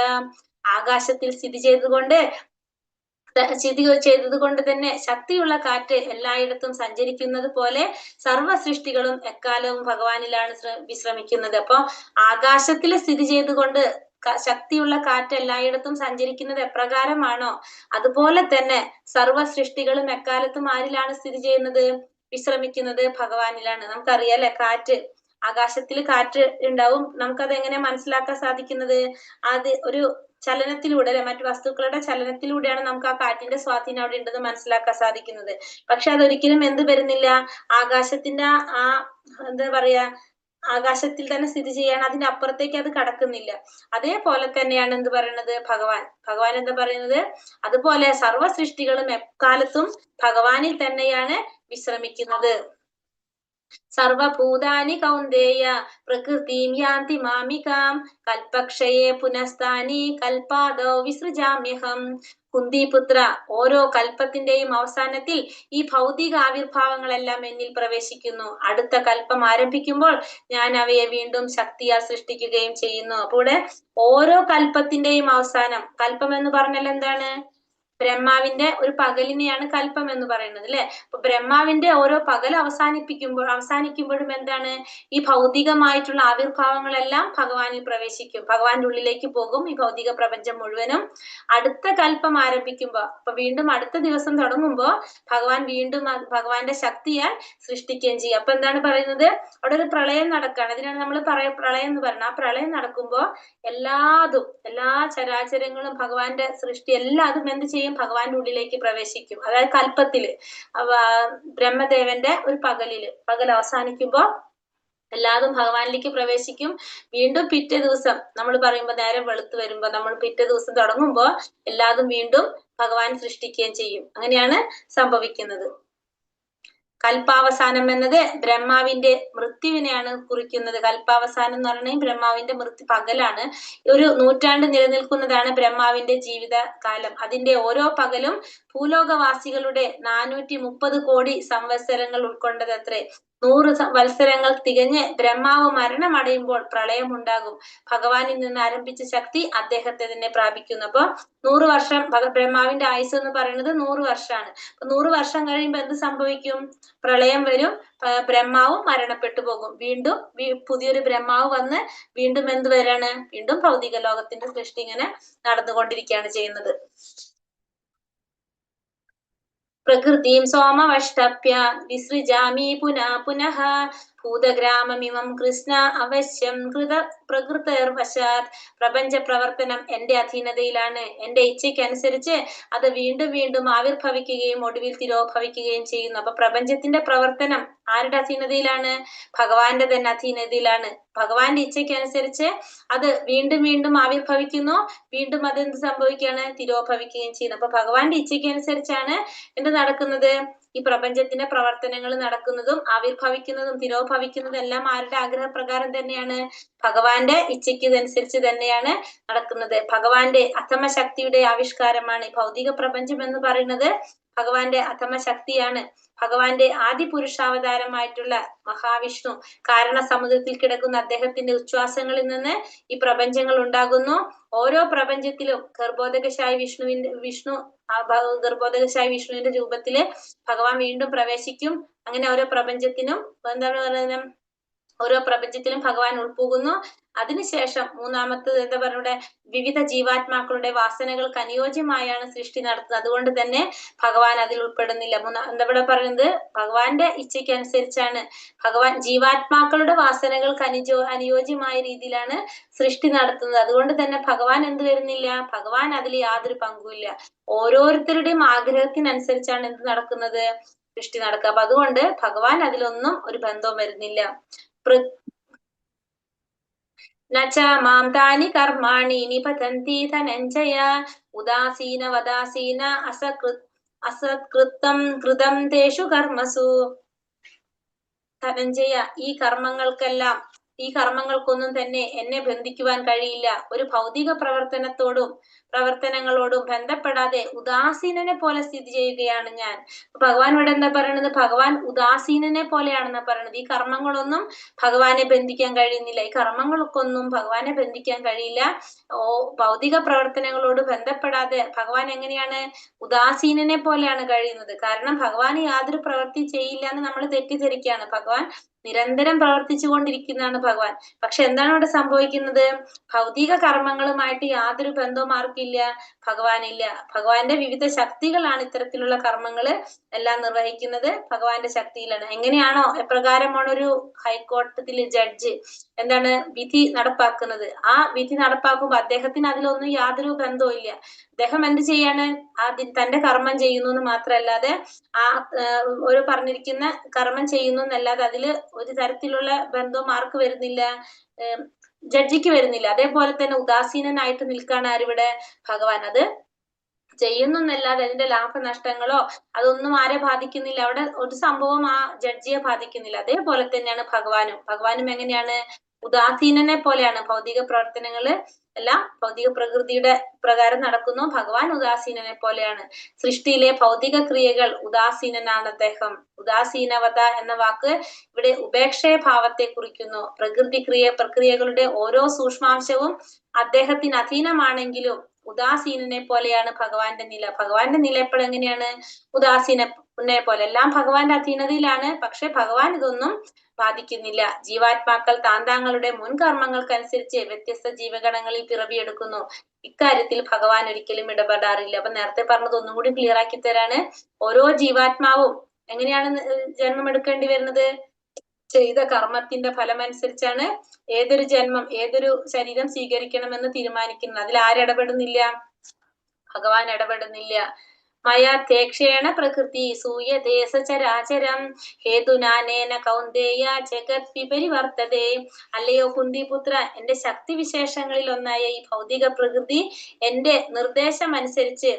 ആകാശത്തിൽ സ്ഥിതി ചെയ്തതുകൊണ്ട് തന്നെ ശക്തിയുള്ള കാറ്റ് എല്ലായിടത്തും സഞ്ചരിക്കുന്നത് പോലെ സർവ്വ സൃഷ്ടികളും എക്കാലവും ഭഗവാനിലാണ് വിശ്രമിക്കുന്നത്. അപ്പൊ ആകാശത്തിൽ സ്ഥിതി ചെയ്തുകൊണ്ട് ശക്തിയുള്ള കാറ്റ് എല്ലായിടത്തും സഞ്ചരിക്കുന്നത് എപ്രകാരമാണോ, അതുപോലെ തന്നെ സർവ്വ സൃഷ്ടികളും എക്കാലത്തും ആരിലാണ് സ്ഥിതി ചെയ്യുന്നത്? വിശ്രമിക്കുന്നത് ഭഗവാനിലാണ്. നമുക്കറിയാലേ, കാറ്റ്, ആകാശത്തിൽ കാറ്റ് ഉണ്ടാവും. നമുക്കത് എങ്ങനെ മനസ്സിലാക്കാൻ സാധിക്കുന്നത്? അത് ഒരു ചലനത്തിലൂടെ, അല്ലെ, മറ്റു വസ്തുക്കളുടെ ചലനത്തിലൂടെയാണ് നമുക്ക് ആ കാറ്റിന്റെ സ്വാധീനം അവിടെ ഉണ്ടെന്ന് മനസ്സിലാക്കാൻ സാധിക്കുന്നത്. പക്ഷെ അതൊരിക്കലും എന്ത് വരുന്നില്ല? ആകാശത്തിന്റെ ആ എന്താ പറയാ, ആകാശത്തിൽ തന്നെ സ്ഥിതി ചെയ്യാണ്, അതിന്റെ അപ്പുറത്തേക്ക് അത് കടക്കുന്നില്ല. അതേപോലെ തന്നെയാണ് എന്ത് പറയുന്നത്? ഭഗവാൻ എന്താ പറയുന്നത്? അതുപോലെ സർവ്വ സൃഷ്ടികളും എക്കാലത്തും ഭഗവാനിൽ തന്നെയാണ് വിശ്രമിക്കുന്നത്. സർവഭൂതാനി കൗന്ദേയ പ്രകൃതിം യാന്തി മാമികാം കൽപക്ഷയെ പുനഃസ്ഥാനി കൽപാദോ വിസൃജാമ്യഹം. കുന്തിപുത്ര, ഓരോ കൽപ്പത്തിന്റെയും അവസാനത്തിൽ ഈ ഭൗതിക ആവിർഭാവങ്ങളെല്ലാം എന്നിൽ പ്രവേശിക്കുന്നു. അടുത്ത കൽപ്പം ആരംഭിക്കുമ്പോൾ ഞാൻ അവയെ വീണ്ടും ശക്തിയാൽ സൃഷ്ടിക്കുകയും ചെയ്യുന്നു. അപ്പോൾ ഇവിടെ ഓരോ കൽപ്പത്തിന്റെയും അവസാനം, കൽപ്പം എന്ന് പറഞ്ഞാൽ എന്താണ്? ബ്രഹ്മാവിന്റെ ഒരു പകലിനെയാണ് കൽപ്പം എന്ന് പറയുന്നത്, അല്ലെ? അപ്പൊ ബ്രഹ്മാവിന്റെ ഓരോ പകൽ അവസാനിക്കുമ്പോഴും എന്താണ്? ഈ ഭൗതികമായിട്ടുള്ള ആവിർഭാവങ്ങളെല്ലാം ഭഗവാനിൽ പ്രവേശിക്കും, ഭഗവാന്റെ ഉള്ളിലേക്ക് പോകും, ഈ ഭൗതിക പ്രപഞ്ചം മുഴുവനും. അടുത്ത കൽപ്പം ആരംഭിക്കുമ്പോ, അപ്പൊ വീണ്ടും അടുത്ത ദിവസം തുടങ്ങുമ്പോ ഭഗവാൻ വീണ്ടും ഭഗവാന്റെ ശക്തിയാൽ സൃഷ്ടിക്കുകയും ചെയ്യും. അപ്പൊ എന്താണ് പറയുന്നത്? അവിടെ ഒരു പ്രളയം നടക്കുകയാണ്. അതിനാണ് നമ്മൾ പ്രളയം എന്ന് പറയുന്നത്. ആ പ്രളയം നടക്കുമ്പോ എല്ലാ ചരാചരങ്ങളും ഭഗവാന്റെ സൃഷ്ടി എല്ലാതും എന്ത് ചെയ്യും? ഭഗവാന്റെ ഉള്ളിലേക്ക് പ്രവേശിക്കും. അതായത് കൽപ്പത്തില്, ബ്രഹ്മദേവന്റെ ഒരു പകൽ അവസാനിക്കുമ്പോ എല്ലാതും ഭഗവാനിലേക്ക് പ്രവേശിക്കും. വീണ്ടും പിറ്റേ ദിവസം നമ്മൾ പറയുമ്പോ നേരം വെളുത്തു വരുമ്പോ, നമ്മൾ പിറ്റേ ദിവസം തുടങ്ങുമ്പോ എല്ലാതും വീണ്ടും ഭഗവാൻ സൃഷ്ടിക്കുകയും ചെയ്യും. അങ്ങനെയാണ് സംഭവിക്കുന്നത്. കൽപ്പാവസാനം എന്നത് ബ്രഹ്മാവിന്റെ മൃത്യുവിനെയാണ് കുറിക്കുന്നത്. കൽപ്പാവസാനം എന്ന് പറഞ്ഞാൽ ബ്രഹ്മാവിന്റെ പകലാണ്. ഒരു നൂറ്റാണ്ട് നിലനിൽക്കുന്നതാണ് ബ്രഹ്മാവിന്റെ ജീവിത കാലം. അതിന്റെ ഓരോ പകലും ഭൂലോകവാസികളുടെ 430 കോടി സംവത്സരങ്ങൾ ഉൾക്കൊണ്ടതത്രേ. 100 വത്സരങ്ങൾ തികഞ്ഞ് ബ്രഹ്മാവ് മരണമടയുമ്പോൾ പ്രളയം ഉണ്ടാകും. ഭഗവാനിൽ നിന്ന് ആരംഭിച്ച ശക്തി അദ്ദേഹത്തെ തന്നെ പ്രാപിക്കുന്നു. അപ്പൊ 100 വർഷം ബ്രഹ്മാവിന്റെ ആയുസ് എന്ന് പറയുന്നത് 100 വർഷമാണ്. അപ്പൊ 100 വർഷം കഴിയുമ്പോൾ എന്ത് സംഭവിക്കും? പ്രളയം വരും, ബ്രഹ്മാവും മരണപ്പെട്ടു പോകും. വീണ്ടും പുതിയൊരു ബ്രഹ്മാവ് വന്ന് വീണ്ടും എന്ത് വരാണ്? വീണ്ടും ഭൗതിക ലോകത്തിന്റെ സൃഷ്ടി ഇങ്ങനെ നടന്നുകൊണ്ടിരിക്കുകയാണ് ചെയ്യുന്നത്. പ്രകൃതിം സോമവഷ്ടപ്യ വിസൃജാമി പുനഃ ഭൂതഗ്രാമമിമം കൃഷ്ണ അവശ്യം കൃത പ്രകൃതർവശാത്. പ്രപഞ്ച പ്രവർത്തനം എന്റെ അധീനതയിലാണ്. എന്റെ ഇച്ഛയ്ക്കനുസരിച്ച് അത് വീണ്ടും വീണ്ടും ആവിർഭവിക്കുകയും ഒടുവിൽ തിരോഭവിക്കുകയും ചെയ്യുന്നു. അപ്പൊ പ്രപഞ്ചത്തിന്റെ പ്രവർത്തനം ആരുടെ അധീനതയിലാണ്? ഭഗവാന്റെ തന്നെ അധീനതയിലാണ്. ഭഗവാന്റെ ഇച്ഛയ്ക്കനുസരിച്ച് അത് വീണ്ടും വീണ്ടും ആവിർഭവിക്കുന്നു, വീണ്ടും അതെന്ത് സംഭവിക്കുകയാണ്? തിരോഭവിക്കുകയും ചെയ്യുന്നു. അപ്പൊ ഭഗവാന്റെ ഇച്ഛയ്ക്കനുസരിച്ചാണ് എന്ത് നടക്കുന്നത്? ഈ പ്രപഞ്ചത്തിന്റെ പ്രവർത്തനങ്ങൾ നടക്കുന്നതും ആവിർഭവിക്കുന്നതും തിരോഭവിക്കുന്നതും എല്ലാം ആരുടെ ആഗ്രഹപ്രകാരം തന്നെയാണ്? ഭഗവാന്റെ ഇച്ഛയ്ക്കനുസരിച്ച് തന്നെയാണ് നടക്കുന്നത്. ഭഗവാന്റെ അധമ ശക്തിയുടെ ആവിഷ്കാരമാണ് ഈ ഭൗതിക പ്രപഞ്ചം എന്ന് പറയുന്നത്. ഭഗവാന്റെ അധമ ശക്തിയാണ്. ഭഗവാന്റെ ആദി പുരുഷാവതാരമായിട്ടുള്ള മഹാവിഷ്ണു കാരണ സമുദ്രത്തിൽ കിടക്കുന്ന അദ്ദേഹത്തിന്റെ ഉച്ഛ്വാസങ്ങളിൽ നിന്ന് ഈ പ്രപഞ്ചങ്ങൾ ഉണ്ടാകുന്നു. ഓരോ പ്രപഞ്ചത്തിലും ഗർഭോദകശായി ഗർഭോദകശായി വിഷ്ണുവിന്റെ രൂപത്തില് ഭഗവാൻ വീണ്ടും പ്രവേശിക്കും. അങ്ങനെ ഓരോ പ്രപഞ്ചത്തിനും എന്താണ് പറയുന്നത്? ഓരോ പ്രപഞ്ചത്തിലും ഭഗവാൻ ഉൾപ്പോകുന്നു. അതിനുശേഷം മൂന്നാമത്തത് എന്താ പറയുക? വിവിധ ജീവാത്മാക്കളുടെ വാസനകൾക്ക് അനുയോജ്യമായാണ് സൃഷ്ടി നടത്തുന്നത്. അതുകൊണ്ട് തന്നെ ഭഗവാൻ അതിൽ ഉൾപ്പെടുന്നില്ല. എന്താ ഇവിടെ പറയുന്നത്? ഭഗവാന്റെ ഇച്ഛയ്ക്ക് അനുസരിച്ചാണ് ഭഗവാൻ ജീവാത്മാക്കളുടെ വാസനകൾക്ക് അനുയോജ്യമായ രീതിയിലാണ് സൃഷ്ടി നടത്തുന്നത്. അതുകൊണ്ട് തന്നെ ഭഗവാൻ എന്ത് വരുന്നില്ല? ഭഗവാൻ അതിൽ യാതൊരു പങ്കുമില്ല. ഓരോരുത്തരുടെയും ആഗ്രഹത്തിനനുസരിച്ചാണ് എന്ത് നടക്കുന്നത്? സൃഷ്ടി നടക്കുക. അപ്പൊ അതുകൊണ്ട് ഭഗവാൻ അതിലൊന്നും ഒരു ബന്ധവും വരുന്നില്ല. നച മാം താനി കർമാണി നിപതന്തി ധനഞ്ജയ ഉദാസീന വദാസീന അസത്കൃതം കൃതം തേഷു കർമ്മസു. ധനഞ്ജയ, ഈ കർമ്മങ്ങൾക്കൊന്നും തന്നെ എന്നെ ബന്ധിക്കുവാൻ കഴിയില്ല. ഒരു ഭൗതിക പ്രവർത്തനങ്ങളോടും ബന്ധപ്പെടാതെ ഉദാസീനനെ പോലെ സ്ഥിതി ചെയ്യുകയാണ് ഞാൻ. ഭഗവാൻ ഇവിടെ എന്താ പറയണത്? ഭഗവാൻ ഉദാസീനനെ പോലെയാണെന്നാ പറയണത്. ഈ കർമ്മങ്ങളൊന്നും ഭഗവാനെ ബന്ധിക്കാൻ കഴിയുന്നില്ല. ഈ കർമ്മങ്ങൾക്കൊന്നും ഭഗവാനെ ബന്ധിക്കാൻ കഴിയില്ല. ഭൗതിക പ്രവർത്തനങ്ങളോട് ബന്ധപ്പെടാതെ ഭഗവാൻ എങ്ങനെയാണ്? ഉദാസീനനെ പോലെയാണ് കഴിയുന്നത്. കാരണം ഭഗവാൻ യാതൊരു പ്രവൃത്തി ചെയ്യില്ല എന്ന് നമ്മൾ തെറ്റിദ്ധരിക്കുകയാണ്. ഭഗവാൻ നിരന്തരം പ്രവർത്തിച്ചു കൊണ്ടിരിക്കുന്നതാണ് ഭഗവാൻ. പക്ഷെ എന്താണ് ഇവിടെ സംഭവിക്കുന്നത്? ഭൗതിക കർമ്മങ്ങളുമായിട്ട് യാതൊരു ബന്ധവും ആർക്കില്ല? ഭഗവാനില്ല. ഭഗവാന്റെ വിവിധ ശക്തികളാണ് ഇത്തരത്തിലുള്ള കർമ്മങ്ങള് എല്ലാം നിർവഹിക്കുന്നത്. ഭഗവാന്റെ ശക്തിയിലാണ്. എങ്ങനെയാണോ, എപ്രകാരമാണ് ഒരു ഹൈക്കോടതിയിലെ ജഡ്ജ് എന്താണ് വിധി നടപ്പാക്കുന്നത്? ആ വിധി നടപ്പാക്കുമ്പോൾ അദ്ദേഹത്തിന് അതിലൊന്നും യാതൊരു ബന്ധവും ഇല്ല. അദ്ദേഹം എന്ത് ചെയ്യാണ്? തന്റെ കർമ്മം ചെയ്യുന്നു എന്ന് മാത്രമല്ലാതെ ഒരു പറഞ്ഞിരിക്കുന്ന കർമ്മം ചെയ്യുന്നു എന്നല്ലാതെ അതില് ഒരു തരത്തിലുള്ള ബന്ധവും ആർക്ക് വരുന്നില്ല? ജഡ്ജിക്ക് വരുന്നില്ല. അതേപോലെ തന്നെ ഉദാസീനനായിട്ട് നിൽക്കാണ് ആരിവിടെ? ഭഗവാൻ. അത് ചെയ്യുന്നല്ലാതെ അതിന്റെ ലാഭനഷ്ടങ്ങളോ അതൊന്നും ആരെ ബാധിക്കുന്നില്ല. അവിടെ ഒരു സംഭവം ആ ജഡ്ജിയെ ബാധിക്കുന്നില്ല. അതേപോലെ തന്നെയാണ് ഭഗവാനും എങ്ങനെയാണ്? ഉദാസീനനെ പോലെയാണ്. ഭൗതിക പ്രവർത്തനങ്ങള് എല്ലാം ഭൗതിക പ്രകൃതിയുടെ പ്രകാരം നടക്കുന്നു. ഭഗവാൻ ഉദാസീനനെ പോലെയാണ്. സൃഷ്ടിയിലെ ഭൗതിക ക്രിയകൾ ഉദാസീനനാണ് അദ്ദേഹം. ഉദാസീനവത എന്ന വാക്ക് ഇവിടെ ഉപേക്ഷയ ഭാവത്തെ കുറിക്കുന്നു. പ്രക്രിയകളുടെ ഓരോ സൂക്ഷ്മാംശവും അദ്ദേഹത്തിന് അധീനമാണെങ്കിലും ഉദാസീനനെ പോലെയാണ് ഭഗവാന്റെ നില. ഭഗവാന്റെ നില എപ്പോൾ എങ്ങനെയാണ്? ഉദാസീനനെ പോലെ. എല്ലാം ഭഗവാന്റെ അധീനതയിലാണ്. പക്ഷെ ഭഗവാൻ ഇതൊന്നും ബാധിക്കുന്നില്ല. ജീവാത്മാക്കൾ താന്താങ്ങളുടെ മുൻകർമ്മങ്ങൾക്കനുസരിച്ച് വ്യത്യസ്ത ജീവഗണങ്ങളിൽ പിറവിയെടുക്കുന്നു. ഇക്കാര്യത്തിൽ ഭഗവാൻ ഒരിക്കലും ഇടപെടാറില്ല. അപ്പൊ നേരത്തെ പറഞ്ഞത് ഒന്നും കൂടി ക്ലിയർ ആക്കി തരാണ്. ഓരോ ജീവാത്മാവും എങ്ങനെയാണ് ജന്മം എടുക്കേണ്ടി വരുന്നത്? ചെയ്ത കർമ്മത്തിന്റെ ഫലമനുസരിച്ചാണ് ഏതൊരു ശരീരം സ്വീകരിക്കണമെന്ന് തീരുമാനിക്കുന്നത്. അതിൽ ആരിടപെടുന്നില്ല? ഭഗവാൻ ഇടപെടുന്നില്ല. മയാധ്യക്ഷേണ പ്രകൃതി സൂയതേ സചരാചരം ഹേതുനാനേന കൗന്ദേയ ജഗത് വിപരിവർത്തതേ. അല്ലയോ കുന്തിപുത്ര, എന്റെ ശക്തി വിശേഷങ്ങളിൽ ഒന്നായ ഈ ഭൗതിക പ്രകൃതി എന്റെ നിർദ്ദേശമനുസരിച്ച്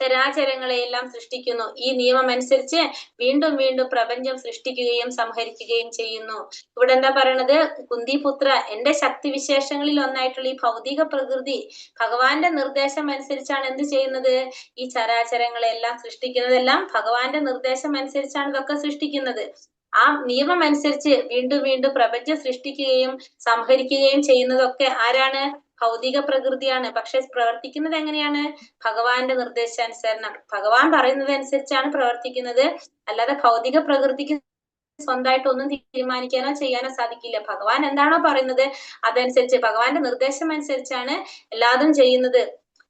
ചരാചരങ്ങളെയെല്ലാം സൃഷ്ടിക്കുന്നു. ഈ നിയമം അനുസരിച്ച് വീണ്ടും വീണ്ടും പ്രപഞ്ചം സൃഷ്ടിക്കുകയും സംഹരിക്കുകയും ചെയ്യുന്നു. ഇവിടെ എന്താ പറയണത്? കുന്തിപുത്ര, എന്റെ ശക്തി വിശേഷങ്ങളിൽ ഒന്നായിട്ടുള്ള ഈ ഭൗതിക പ്രകൃതി ഭഗവാന്റെ നിർദ്ദേശം അനുസരിച്ചാണ് എന്ത് ചെയ്യുന്നത്? ഈ ചരാചരങ്ങളെല്ലാം സൃഷ്ടിക്കുന്നതെല്ലാം ഭഗവാന്റെ നിർദ്ദേശം അനുസരിച്ചാണ് ഇതൊക്കെ സൃഷ്ടിക്കുന്നത്. ആ നിയമം അനുസരിച്ച് വീണ്ടും വീണ്ടും പ്രപഞ്ചം സൃഷ്ടിക്കുകയും സംഹരിക്കുകയും ചെയ്യുന്നതൊക്കെ ആരാണ്? ഭൗതിക പ്രകൃതിയാണ്. പക്ഷെ പ്രവർത്തിക്കുന്നത് എങ്ങനെയാണ്? ഭഗവാന്റെ നിർദ്ദേശാനുസരണം. ഭഗവാൻ പറയുന്നത് അനുസരിച്ചാണ് പ്രവർത്തിക്കുന്നത്. അല്ലാതെ ഭൗതിക പ്രകൃതിക്ക് സ്വന്തമായിട്ട് ഒന്നും തീരുമാനിക്കാനോ ചെയ്യാനോ സാധിക്കില്ല. ഭഗവാൻ എന്താണോ പറയുന്നത് അതനുസരിച്ച് ഭഗവാന്റെ നിർദ്ദേശം അനുസരിച്ചാണ് എല്ലാതും ചെയ്യുന്നത്.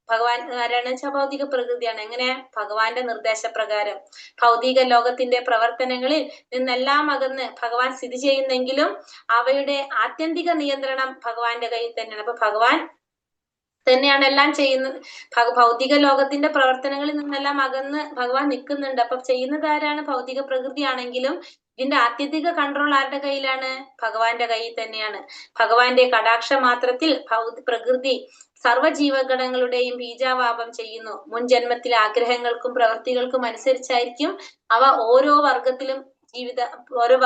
ഭഗവാൻ ആരാണ് വെച്ചാൽ ഭൗതിക പ്രകൃതിയാണ്. എങ്ങനെ? ഭഗവാന്റെ നിർദ്ദേശപ്രകാരം ഭൗതിക ലോകത്തിന്റെ പ്രവർത്തനങ്ങളിൽ നിന്നെല്ലാം അകന്ന് ഭഗവാൻ സ്ഥിതി ചെയ്യുന്നെങ്കിലും അവയുടെ ആത്യന്തിക നിയന്ത്രണം ഭഗവാന്റെ കയ്യിൽ തന്നെയാണ്. അപ്പൊ ഭഗവാൻ തന്നെയാണ് എല്ലാം ചെയ്യുന്നത്. ഭൗതിക ലോകത്തിന്റെ പ്രവർത്തനങ്ങളിൽ നിന്നെല്ലാം അകന്ന് ഭഗവാൻ നിൽക്കുന്നുണ്ട്. അപ്പൊ ചെയ്യുന്നത് ആരാണ്? ഭൗതിക പ്രകൃതിയാണെങ്കിലും ഇതിന്റെ ആത്യന്തിക കൺട്രോൾ ആരുടെ കയ്യിലാണ്? ഭഗവാന്റെ കയ്യിൽ തന്നെയാണ്. ഭഗവാന്റെ കടാക്ഷ മാത്രത്തിൽ പ്രകൃതി സർവ്വജീവഗണങ്ങളുടെയും ബീജാവാപം ചെയ്യുന്നു. മുൻ ജന്മത്തിലെ ആഗ്രഹങ്ങൾക്കും പ്രവൃത്തികൾക്കും അനുസരിച്ചായിരിക്കും അവ ഓരോ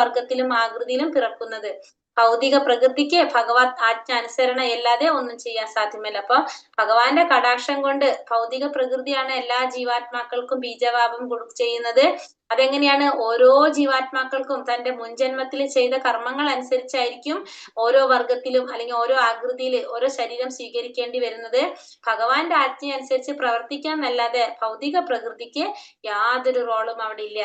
വർഗത്തിലും ആകൃതിയിലും പിറക്കുന്നത്. ഭൗതിക പ്രകൃതിക്ക് ഭഗവത് ആജ്ഞ അനുസരണ അല്ലാതെ ഒന്നും ചെയ്യാൻ സാധ്യമല്ല. അപ്പൊ ഭഗവാന്റെ കടാക്ഷം കൊണ്ട് ഭൗതിക പ്രകൃതിയാണ് എല്ലാ ജീവാത്മാക്കൾക്കും ബീജവാപം ചെയ്യുന്നത്. അതെങ്ങനെയാണ്? ഓരോ ജീവാത്മാക്കൾക്കും തന്റെ മുൻജന്മത്തിൽ ചെയ്ത കർമ്മങ്ങൾ അനുസരിച്ചായിരിക്കും ഓരോ വർഗത്തിലും അല്ലെങ്കിൽ ഓരോ ആകൃതിയിൽ ഓരോ ശരീരം സ്വീകരിക്കേണ്ടി വരുന്നത്. ഭഗവാന്റെ ആജ്ഞ അനുസരിച്ച് പ്രവർത്തിക്കാന്നല്ലാതെ ഭൗതിക പ്രകൃതിക്ക് യാതൊരു റോളും അവിടെ ഇല്ല.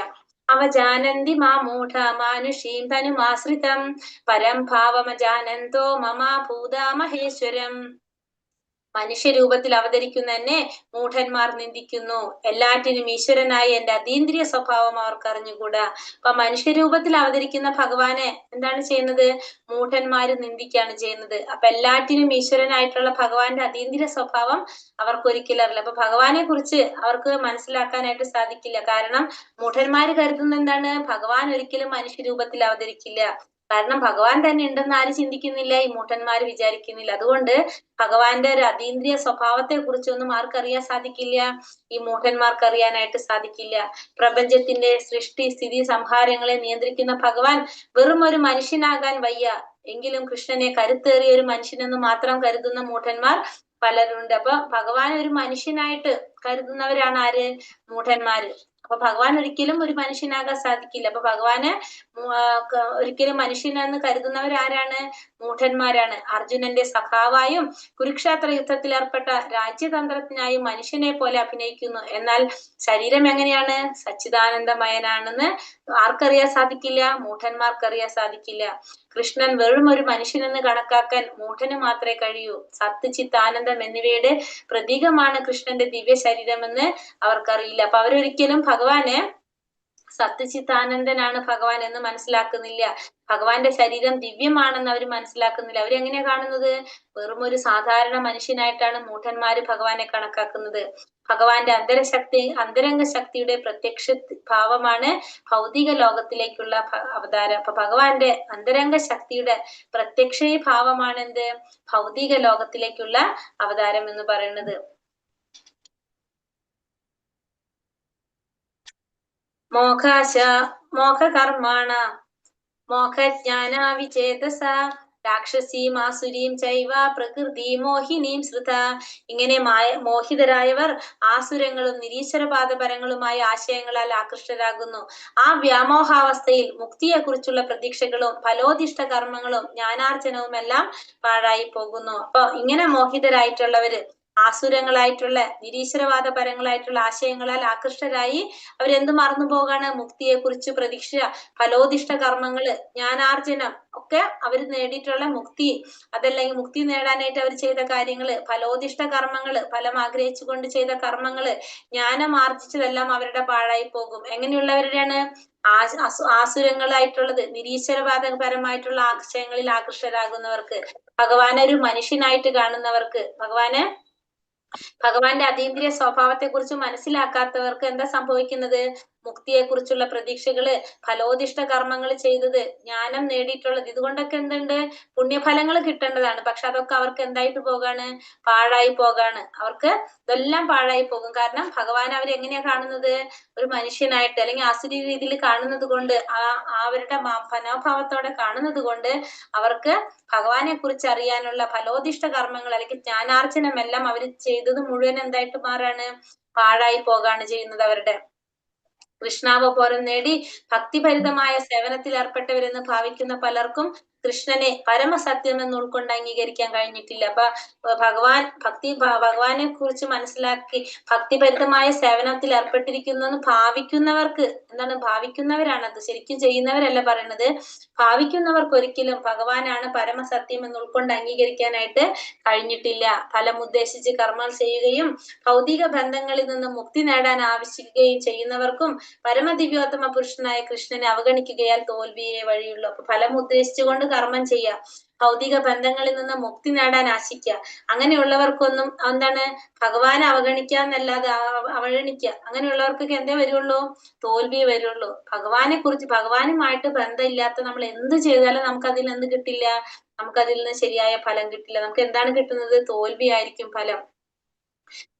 അവജാനന്തി മാ മൂഢ മാനുഷീം തനുമാശ്രിതം പരം ഭാവമജാനന്തോ മമാ ഭൂതാ മഹേശ്വരം. മനുഷ്യരൂപത്തിൽ അവതരിക്കുന്ന എന്നെ മൂഢന്മാർ നിന്ദിക്കുന്നു. എല്ലാറ്റിനും ഈശ്വരനായ എന്റെ അതീന്ദ്രിയ സ്വഭാവം അവർക്ക് അറിഞ്ഞുകൂടാ. അപ്പൊ മനുഷ്യരൂപത്തിൽ അവതരിക്കുന്ന ഭഗവാനെ എന്താണ് ചെയ്യുന്നത്? മൂഢന്മാര് നിന്ദിക്കുകയാണ് ചെയ്യുന്നത്. അപ്പൊ എല്ലാറ്റിനും ഈശ്വരനായിട്ടുള്ള ഭഗവാന്റെ അതീന്ദ്രിയ സ്വഭാവം അവർക്ക് ഒരിക്കലും അറിയില്ല. അപ്പൊ ഭഗവാനെ കുറിച്ച് അവർക്ക് മനസ്സിലാക്കാനായിട്ട് സാധിക്കില്ല. കാരണം മൂഢന്മാര് കരുതുന്ന എന്താണ്? ഭഗവാൻ ഒരിക്കലും മനുഷ്യരൂപത്തിൽ അവതരിക്കില്ല. കാരണം ഭഗവാൻ തന്നെ ഉണ്ടെന്ന് ആര് ചിന്തിക്കുന്നില്ല? ഈ മൂഢന്മാര് വിചാരിക്കുന്നില്ല. അതുകൊണ്ട് ഭഗവാന്റെ ഒരു അതീന്ദ്രിയ സ്വഭാവത്തെ കുറിച്ചൊന്നും ആർക്കറിയാൻ സാധിക്കില്ല? ഈ മൂഢന്മാർക്ക് അറിയാനായിട്ട് സാധിക്കില്ല. പ്രപഞ്ചത്തിന്റെ സൃഷ്ടി സ്ഥിതി സംഹാരങ്ങളെ നിയന്ത്രിക്കുന്ന ഭഗവാൻ വെറും ഒരു മനുഷ്യനാകാൻ വയ്യ. എങ്കിലും കൃഷ്ണനെ കരുത്തേറിയ ഒരു മനുഷ്യനെന്ന് മാത്രം കരുതുന്ന മൂഢന്മാർ പലരുണ്ട്. അപ്പൊ ഭഗവാൻ ഒരു മനുഷ്യനായിട്ട് കരുതുന്നവരാണ് ആര്? മൂഢന്മാര്. അപ്പൊ ഭഗവാൻ ഒരിക്കലും ഒരു മനുഷ്യനാകാൻ സാധിക്കില്ല. അപ്പൊ ഭഗവാന് ഒരിക്കലും മനുഷ്യനെന്ന് കരുതുന്നവരാരാണ്? മൂഢന്മാരാണ്. അർജുനന്റെ സഖാവായും കുരുക്ഷേത്ര യുദ്ധത്തിൽ ഏർപ്പെട്ട രാജ്യതന്ത്രജ്ഞനായും മനുഷ്യനെ പോലെ അഭിനയിക്കുന്നു. എന്നാൽ ശരീരം എങ്ങനെയാണ്? സച്ചിദാനന്ദമയനാണെന്ന് ആർക്കറിയാൻ സാധിക്കില്ല? മൂഢന്മാർക്കറിയാൻ സാധിക്കില്ല. കൃഷ്ണൻ വെറും ഒരു മനുഷ്യനെന്ന് കണക്കാക്കാൻ മൂഢന് മാത്രമേ കഴിയൂ. സത്ത് ചിത്ത് ആനന്ദം എന്നിവയുടെ പ്രതീകമാണ് കൃഷ്ണന്റെ ദിവ്യ ശരീരമെന്ന് അവർക്കറിയില്ല. അപ്പൊ അവരൊരിക്കലും ഭഗവാനെ സത്യചിത്താനന്ദനാണ് ഭഗവാൻ എന്ന് മനസ്സിലാക്കുന്നില്ല. ഭഗവാന്റെ ശരീരം ദിവ്യമാണെന്ന് അവർ മനസ്സിലാക്കുന്നില്ല. അവരെങ്ങനെയാ കാണുന്നത്? വെറും ഒരു സാധാരണ മനുഷ്യനായിട്ടാണ് മൂഢന്മാര് ഭഗവാനെ കണക്കാക്കുന്നത്. ഭഗവാന്റെ അന്തരംഗ ശക്തിയുടെ പ്രത്യക്ഷ ഭാവമാണ് ഭൗതിക ലോകത്തിലേക്കുള്ള അവതാരം. അപ്പൊ ഭഗവാന്റെ അന്തരംഗ ശക്തിയുടെ പ്രത്യക്ഷ ഭാവമാണ് എന്ത്? ഭൗതിക ലോകത്തിലേക്കുള്ള അവതാരം എന്ന് പറയുന്നത്. മോഹകർമാണ മോഹജ്ഞാന വിചേതസ രാക്ഷസീം ആസുരീം ചൈവ പ്രകൃതി മോഹിനീം ശ്രുത. ഇങ്ങനെ മോഹിതരായവർ ആസുരങ്ങളും നിരീശ്വരപാദപരങ്ങളുമായ ആശയങ്ങളാൽ ആകൃഷ്ടരാകുന്നു. ആ വ്യാമോഹാവസ്ഥയിൽ മുക്തിയെ കുറിച്ചുള്ള പ്രതീക്ഷകളും ഫലോദിഷ്ട കർമ്മങ്ങളും ജ്ഞാനാർജനവും എല്ലാം പാഴായി പോകുന്നു. അപ്പൊ ഇങ്ങനെ മോഹിതരായിട്ടുള്ളവര് ആസുരങ്ങളായിട്ടുള്ള നിരീശ്വരവാദപരങ്ങളായിട്ടുള്ള ആശയങ്ങളാൽ ആകൃഷ്ടരായി അവരെന്ത് മറന്നു പോകാണ്? മുക്തിയെ കുറിച്ച് പ്രതീക്ഷ, ഫലോദിഷ്ട കർമ്മങ്ങള്, ജ്ഞാനാർജനം ഒക്കെ അവർ നേടിയിട്ടുള്ള മുക്തി, അതല്ലെങ്കിൽ മുക്തി നേടാനായിട്ട് അവർ ചെയ്ത കാര്യങ്ങള്, ഫലോദിഷ്ട കർമ്മങ്ങള്, ഫലം ആഗ്രഹിച്ചുകൊണ്ട് ചെയ്ത കർമ്മങ്ങള്, ജ്ഞാനം ആർജിച്ചതെല്ലാം അവരുടെ പാഴായി പോകും. എങ്ങനെയുള്ളവരുടെയാണ്? ആസുരങ്ങളായിട്ടുള്ളത്, നിരീശ്വരവാദപരമായിട്ടുള്ള ആശയങ്ങളിൽ ആകൃഷ്ടരാകുന്നവർക്ക്, ഭഗവാനെ ഒരു മനുഷ്യനായിട്ട് കാണുന്നവർക്ക്, ഭഗവാന്റെ അതീന്ദ്രിയ സ്വഭാവത്തെ കുറിച്ച് മനസ്സിലാക്കാത്തവർക്ക് എന്താ സംഭവിക്കുന്നത്? മുക്തിയെ കുറിച്ചുള്ള പ്രതീക്ഷകള്, ഫലോദിഷ്ട കർമ്മങ്ങൾ ചെയ്തത്, ജ്ഞാനം നേടിയിട്ടുള്ളത്, ഇതുകൊണ്ടൊക്കെ എന്തുണ്ട്? പുണ്യഫലങ്ങൾ കിട്ടേണ്ടതാണ്. പക്ഷെ അതൊക്കെ അവർക്ക് എന്തായിട്ട് പോകാണ്? പാഴായി പോകാണ്. അവർക്ക് ഇതെല്ലാം പാഴായി പോകും. കാരണം ഭഗവാൻ അവരെങ്ങനെയാ കാണുന്നത്? ഒരു മനുഷ്യനായിട്ട് അല്ലെങ്കിൽ ആസുരി രീതിയിൽ കാണുന്നത് കൊണ്ട്, അവരുടെ മനോഭാവത്തോടെ കാണുന്നത് കൊണ്ട് അവർക്ക് ഭഗവാനെ കുറിച്ച് അറിയാനുള്ള ഫലോദിഷ്ട കർമ്മങ്ങൾ അല്ലെങ്കിൽ ജ്ഞാനാർജനം എല്ലാം അവർ ചെയ്തത് മുഴുവൻ എന്തായിട്ട് മാറാണ്? പാഴായി പോകാണ് ചെയ്യുന്നത്. അവരുടെ കൃഷ്ണാവബോധം നേടി ഭക്തിഭരിതമായ സേവനത്തിൽ ഏർപ്പെട്ടവരെന്ന് ഭാവിക്കുന്ന പലർക്കും കൃഷ്ണനെ പരമസത്യം എന്ന് ഉൾക്കൊണ്ട് അംഗീകരിക്കാൻ കഴിഞ്ഞിട്ടില്ല. അപ്പൊ ഭഗവാനെ കുറിച്ച് മനസ്സിലാക്കി ഭക്തിപരിതമായ സേവനത്തിൽ ഏർപ്പെട്ടിരിക്കുന്നു ഭാവിക്കുന്നവർക്ക്, ഭാവിക്കുന്നവരാണത്, ശരിക്കും ചെയ്യുന്നവരല്ല പറയുന്നത്. ഭാവിക്കുന്നവർക്ക് ഒരിക്കലും ഭഗവാനാണ് പരമസത്യം എന്ന് ഉൾക്കൊണ്ട് അംഗീകരിക്കാനായിട്ട് കഴിഞ്ഞിട്ടില്ല. ഫലം ഉദ്ദേശിച്ച് കർമ്മങ്ങൾ ചെയ്യുകയും ഭൗതിക ബന്ധങ്ങളിൽ നിന്ന് മുക്തി നേടാൻ ആവശ്യിക്കുകയും ചെയ്യുന്നവർക്കും പരമദിവ്യോത്തമ പുരുഷനായ കൃഷ്ണനെ അവഗണിക്കുകയാൽ തോൽവിയെ വഴിയുള്ളൂ. അപ്പൊ ഫലം ഉദ്ദേശിച്ചുകൊണ്ട് കർമ്മം ചെയ്യുക, ഭൗതിക ബന്ധങ്ങളിൽ നിന്ന് മുക്തി നേടാൻ ആശിക്കുക, അങ്ങനെയുള്ളവർക്കൊന്നും ഭഗവാനെ അവഗണിക്കാന്നല്ലാതെ അവഗണിക്കുക, അങ്ങനെയുള്ളവർക്കൊക്കെ എന്തേ വരുള്ളൂ? തോൽവിയെ വരുള്ളൂ. ഭഗവാനുമായിട്ട് ബന്ധമില്ലാത്ത നമ്മൾ എന്ത് ചെയ്താലും നമുക്കതിൽ എന്ത് കിട്ടില്ല? നമുക്കതിൽ നിന്ന് ശരിയായ ഫലം കിട്ടില്ല. നമുക്ക് എന്താണ് കിട്ടുന്നത്? തോൽവിയായിരിക്കും ഫലം.